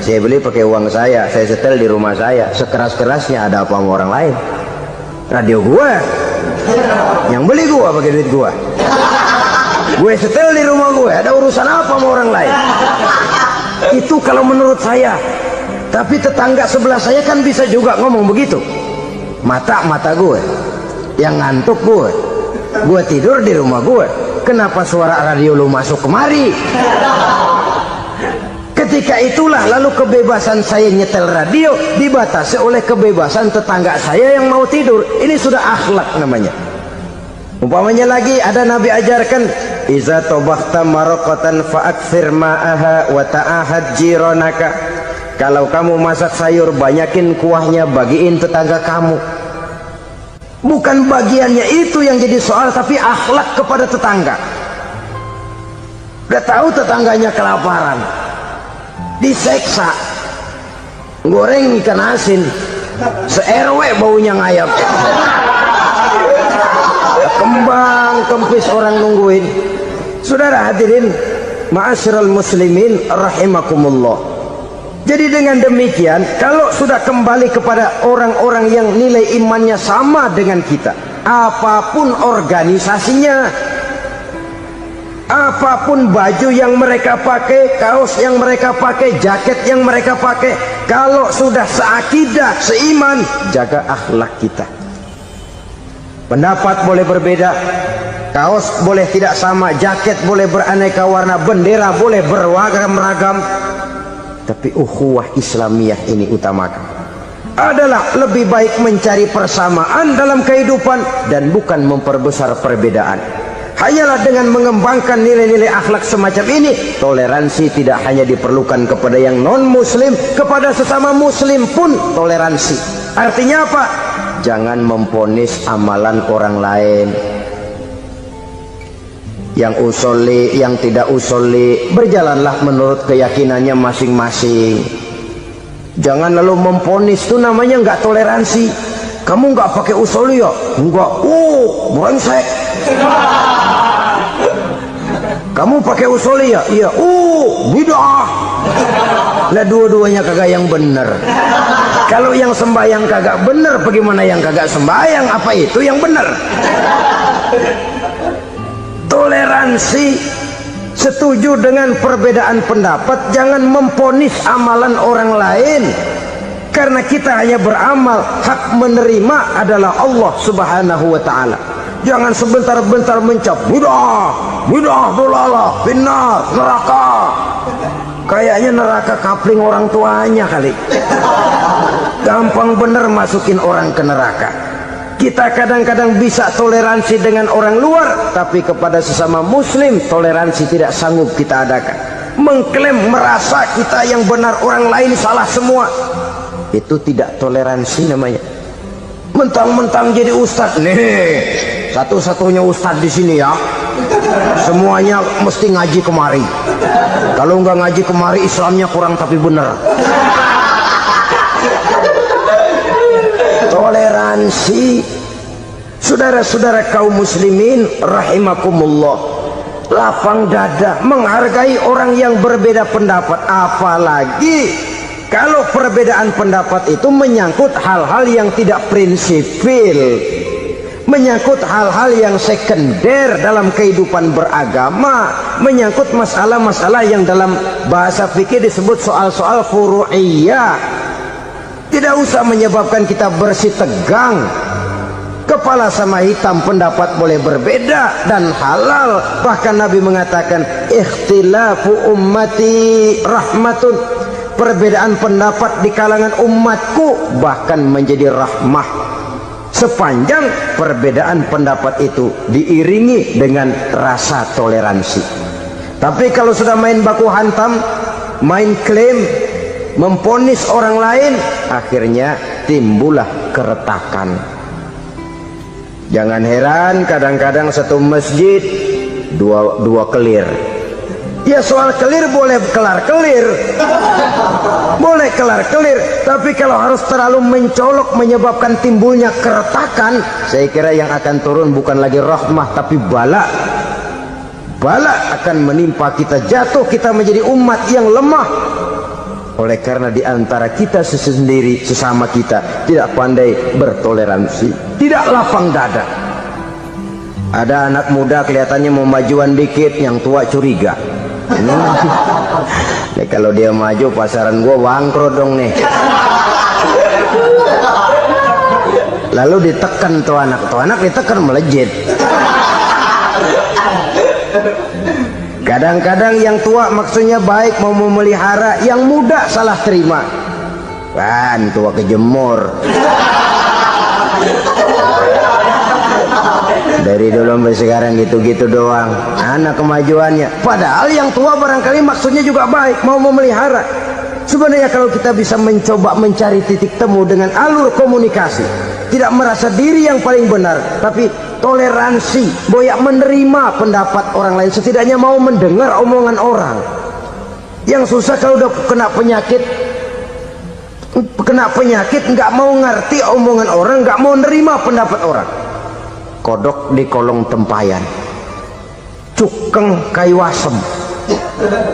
beli pakai uang saya setel di rumah saya, sekeras-kerasnya ada apa sama orang lain? Radio gua, yang beli gua pakai duit gua, gue setel di rumah gue, ada urusan apa sama orang lain? Itu kalau menurut saya. Tapi tetangga sebelah saya kan bisa juga ngomong begitu. mata gue, yang ngantuk gue tidur di rumah gue. Kenapa suara radio lu masuk kemari? Ketika itulah lalu kebebasan saya nyetel radio dibatasi oleh kebebasan tetangga saya yang mau tidur. Ini sudah akhlak namanya. Umpamanya lagi ada Nabi ajarkan, iza tobakhta maraqatan fa'akthir ma'aha wa ta'ahad jiranaka. Kalau kamu masak sayur, banyakin kuahnya, bagiin tetangga kamu. Bukan bagiannya itu yang jadi soal, tapi akhlak kepada tetangga. Udah tahu tetangganya kelaparan, diseksa, goreng ikan asin, se-RW baunya ngayap, kembang kempis orang nungguin. Saudara hadirin ma'asyiral muslimin rahimakumullah. Jadi dengan demikian, kalau sudah kembali kepada orang-orang yang nilai imannya sama dengan kita, apapun organisasinya, apapun baju yang mereka pakai, kaos yang mereka pakai, jaket yang mereka pakai, kalau sudah seakidah, seiman, jaga akhlak kita. Pendapat boleh berbeda, kaos boleh tidak sama, jaket boleh beraneka warna, bendera boleh beragam-ragam, tapi ukhuwah Islamiyah ini utamakan. Adalah lebih baik mencari persamaan dalam kehidupan dan bukan memperbesar perbedaan. Hanyalah dengan mengembangkan nilai-nilai akhlak semacam ini, toleransi tidak hanya diperlukan kepada yang non-muslim, kepada sesama muslim pun toleransi. Artinya apa? Jangan memponis amalan orang lain. Yang usoli, yang tidak usoli, berjalanlah menurut keyakinannya masing-masing. Jangan lalu memponis, itu namanya nggak toleransi. Kamu nggak pakai usoli ya? Enggak. Brengsek. Kamu pakai usoli ya? Iya. Bid'ah. Lah dua-duanya kagak yang bener. Kalau yang sembahyang kagak bener, bagaimana yang kagak sembahyang? Apa itu yang bener? Toleransi, setuju dengan perbedaan pendapat, jangan memponis amalan orang lain. Karena kita hanya beramal, hak menerima adalah Allah Subhanahu wa ta'ala. Jangan sebentar-bentar mencap bid'ah, dolalah, finnar, neraka. Kayaknya neraka kapling orang tuanya kali. Gampang bener masukin orang ke neraka. Kita kadang-kadang bisa toleransi dengan orang luar, tapi kepada sesama muslim toleransi tidak sanggup kita adakan. Mengklaim merasa kita yang benar, orang lain salah semua, itu tidak toleransi namanya. Mentang-mentang jadi ustadz nih, satu-satunya ustadz di sini ya, semuanya mesti ngaji kemari. Kalau nggak ngaji kemari, Islamnya kurang tapi bener. Toleransi. Saudara-saudara kaum muslimin rahimakumullah, lapang dada menghargai orang yang berbeda pendapat, apalagi kalau perbedaan pendapat itu menyangkut hal-hal yang tidak prinsipil, menyangkut hal-hal yang sekunder dalam kehidupan beragama, menyangkut masalah-masalah yang dalam bahasa fikih disebut soal-soal furu'iyah. Tidak usah menyebabkan kita bersih tegang. Kepala sama hitam, pendapat boleh berbeda dan halal. Bahkan Nabi mengatakan ikhtilafu ummati rahmatun, perbedaan pendapat di kalangan umatku bahkan menjadi rahmah, sepanjang perbedaan pendapat itu diiringi dengan rasa toleransi. Tapi kalau sudah main baku hantam, main klaim, memponis orang lain, akhirnya timbullah keretakan. Jangan heran kadang-kadang satu masjid dua kelir. Ya soal kelir boleh kelar-kelir, boleh kelar-kelir, tapi kalau harus terlalu mencolok menyebabkan timbulnya keretakan, saya kira yang akan turun bukan lagi rahmah tapi bala. Bala akan menimpa kita, jatuh kita menjadi umat yang lemah. Oleh karena di antara kita sendiri, sesama kita tidak pandai bertoleransi, tidak lapang dada. Ada anak muda kelihatannya mau majuan dikit, yang tua curiga. Nih, kalau dia maju pasaran gua bangkrut dong nih. lalu ditekan tuh anak ditekan melejit. Kadang-kadang yang tua maksudnya baik mau memelihara, yang muda salah terima. Kan tua kejemur. Dari dulu sampai sekarang gitu-gitu doang. Anak kemajuannya. Padahal yang tua barangkali maksudnya juga baik, mau memelihara. Sebenarnya kalau kita bisa mencoba mencari titik temu dengan alur komunikasi, tidak merasa diri yang paling benar, tapi toleransi, boyak menerima pendapat orang lain, setidaknya mau mendengar omongan orang. Yang susah kalau udah kena penyakit nggak mau ngerti omongan orang, nggak mau nerima pendapat orang. Kodok di kolong tempayan, cukeng kayu asem,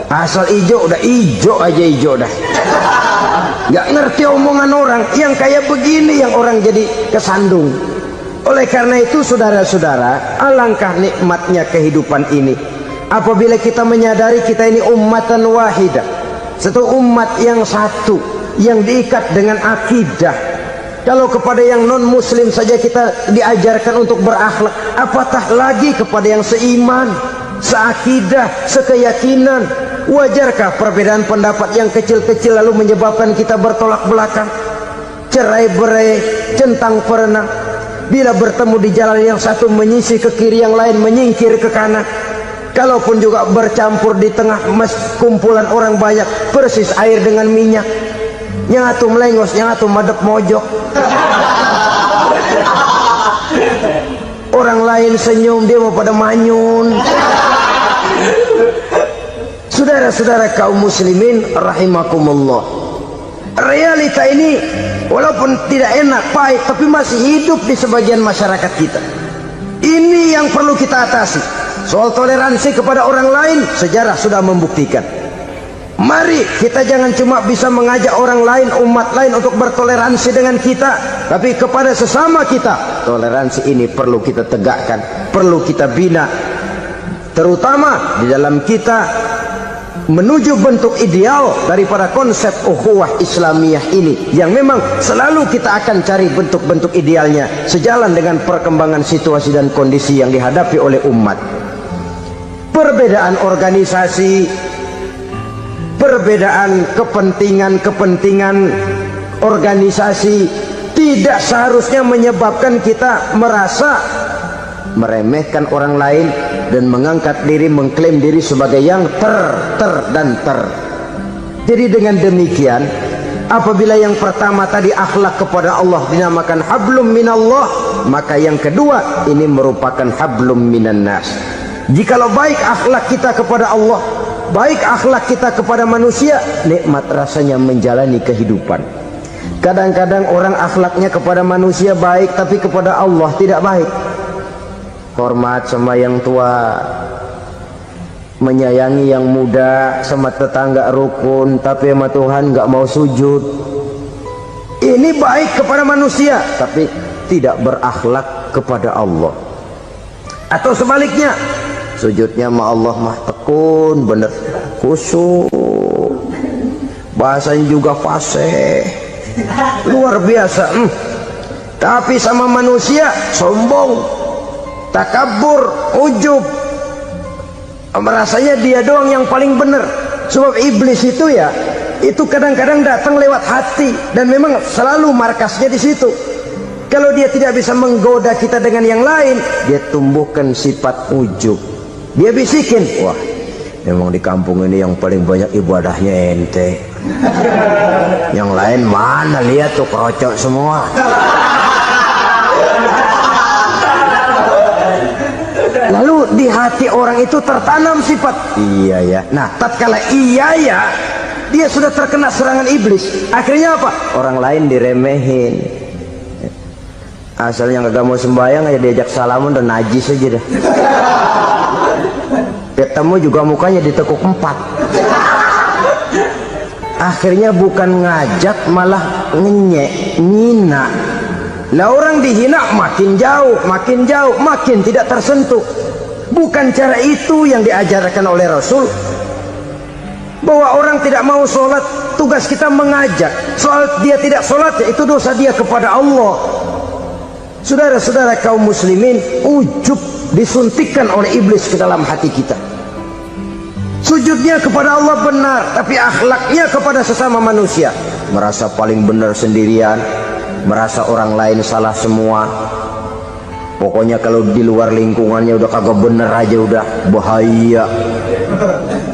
asal ijo udah ijo aja ijo dah. Nggak ngerti omongan orang, yang kayak begini yang orang jadi kesandung. Oleh karena itu saudara-saudara, alangkah nikmatnya kehidupan ini apabila kita menyadari kita ini ummatan wahidah, satu umat yang satu, yang diikat dengan akidah. Kalau kepada yang non muslim saja kita diajarkan untuk berakhlak, apatah lagi kepada yang seiman, seakidah, sekeyakinan. Wajarkah perbedaan pendapat yang kecil-kecil lalu menyebabkan kita bertolak belakang, cerai-berai, centang perenang? Bila bertemu di jalan yang satu menyisi ke kiri, yang lain menyingkir ke kanan. Kalaupun juga bercampur di tengah kumpulan orang banyak, persis air dengan minyak. Yang atu melengos, yang atu madep mojok. Orang lain senyum, dia mau pada manyun. Saudara-saudara kaum muslimin rahimakumullah, realita ini walaupun tidak enak, pahit, tapi masih hidup di sebagian masyarakat kita. Ini yang perlu kita atasi. Soal toleransi kepada orang lain, sejarah sudah membuktikan. Mari kita jangan cuma bisa mengajak orang lain, umat lain untuk bertoleransi dengan kita, tapi kepada sesama kita. Toleransi ini perlu kita tegakkan, perlu kita bina, terutama di dalam kita menuju bentuk ideal daripada konsep ukhuwah Islamiyah ini, yang memang selalu kita akan cari bentuk-bentuk idealnya sejalan dengan perkembangan situasi dan kondisi yang dihadapi oleh umat. Perbedaan organisasi, perbedaan kepentingan organisasi tidak seharusnya menyebabkan kita merasa meremehkan orang lain dan mengangkat diri, mengklaim diri sebagai yang ter. Jadi dengan demikian, apabila yang pertama tadi akhlak kepada Allah dinamakan hablum minallah, maka yang kedua ini merupakan hablum minan nas. Jikalau baik akhlak kita kepada Allah, baik akhlak kita kepada manusia, nikmat rasanya menjalani kehidupan. Kadang-kadang orang akhlaknya kepada manusia baik, tapi kepada Allah tidak baik. Hormat sama yang tua, menyayangi yang muda, sama tetangga rukun, tapi sama Tuhan nggak mau sujud. Ini baik kepada manusia, tapi tidak berakhlak kepada Allah. Atau sebaliknya, sujudnya sama Allah mah tekun, bener, khusyuk, bahasanya juga fasih, luar biasa. Tapi sama manusia sombong, takabur, ujub, merasanya dia doang yang paling benar. Sebab iblis itu ya, itu kadang-kadang datang lewat hati, dan memang selalu markasnya di situ. Kalau dia tidak bisa menggoda kita dengan yang lain, dia tumbuhkan sifat ujub. Dia bisikin, wah memang di kampung ini yang paling banyak ibadahnya ente. Yang lain mana, lihat tuh kerocok semua. Lalu di hati orang itu tertanam sifat iya ya. Nah, tatkala iya ya, dia sudah terkena serangan iblis. Akhirnya apa? Orang lain diremehin. Asalnya nggak mau sembahyang aja diajak salaman dan najis aja dah. Ketemu juga mukanya ditekuk 4. Akhirnya bukan ngajak, malah ngenyek, nyina. Lah orang dihina makin jauh, makin tidak tersentuh. Bukan cara itu yang diajarkan oleh Rasul. Bahwa orang tidak mau sholat, tugas kita mengajak. Soal dia tidak sholat, ya itu dosa dia kepada Allah. Saudara-saudara kaum muslimin, ujub disuntikkan oleh iblis ke dalam hati kita. Sujudnya kepada Allah benar, tapi akhlaknya kepada sesama manusia. Merasa paling benar sendirian, merasa orang lain salah semua. Pokoknya kalau di luar lingkungannya udah kagak bener aja udah bahaya.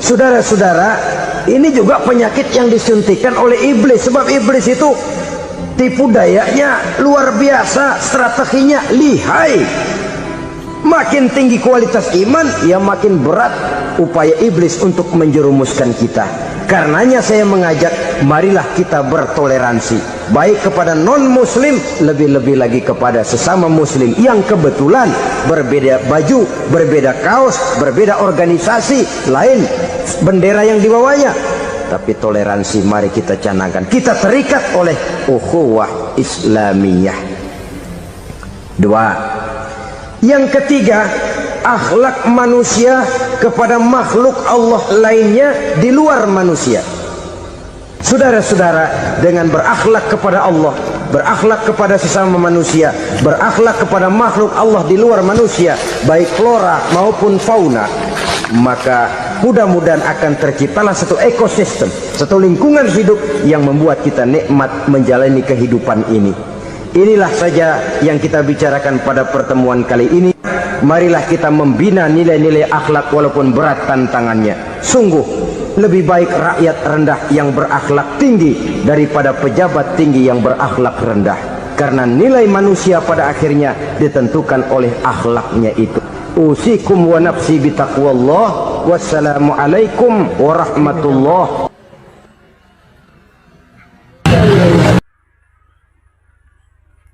Saudara-saudara, ini juga penyakit yang disuntikkan oleh iblis. Sebab iblis itu tipu dayanya luar biasa, strateginya lihai. Makin tinggi kualitas iman, ya makin berat upaya iblis untuk menjerumuskan kita. Karenanya saya mengajak, marilah kita bertoleransi, baik kepada non-muslim, lebih-lebih lagi kepada sesama muslim yang kebetulan berbeda baju, berbeda kaos, berbeda organisasi, lain bendera yang dibawanya. Tapi toleransi mari kita canangkan. Kita terikat oleh ukhuwah Islamiyah. 2. Yang ketiga, akhlak manusia kepada makhluk Allah lainnya di luar manusia. Saudara-saudara, dengan berakhlak kepada Allah, berakhlak kepada sesama manusia, berakhlak kepada makhluk Allah di luar manusia, baik flora maupun fauna, maka mudah-mudahan akan terciptalah satu ekosistem, satu lingkungan hidup yang membuat kita nikmat menjalani kehidupan ini. Inilah saja yang kita bicarakan pada pertemuan kali ini. Marilah kita membina nilai-nilai akhlak walaupun berat tantangannya. Sungguh lebih baik rakyat rendah yang berakhlak tinggi daripada pejabat tinggi yang berakhlak rendah. Karena nilai manusia pada akhirnya ditentukan oleh akhlaknya itu. Usikum wa nafsi bitaqwallah. Wassalamualaikum warahmatullahi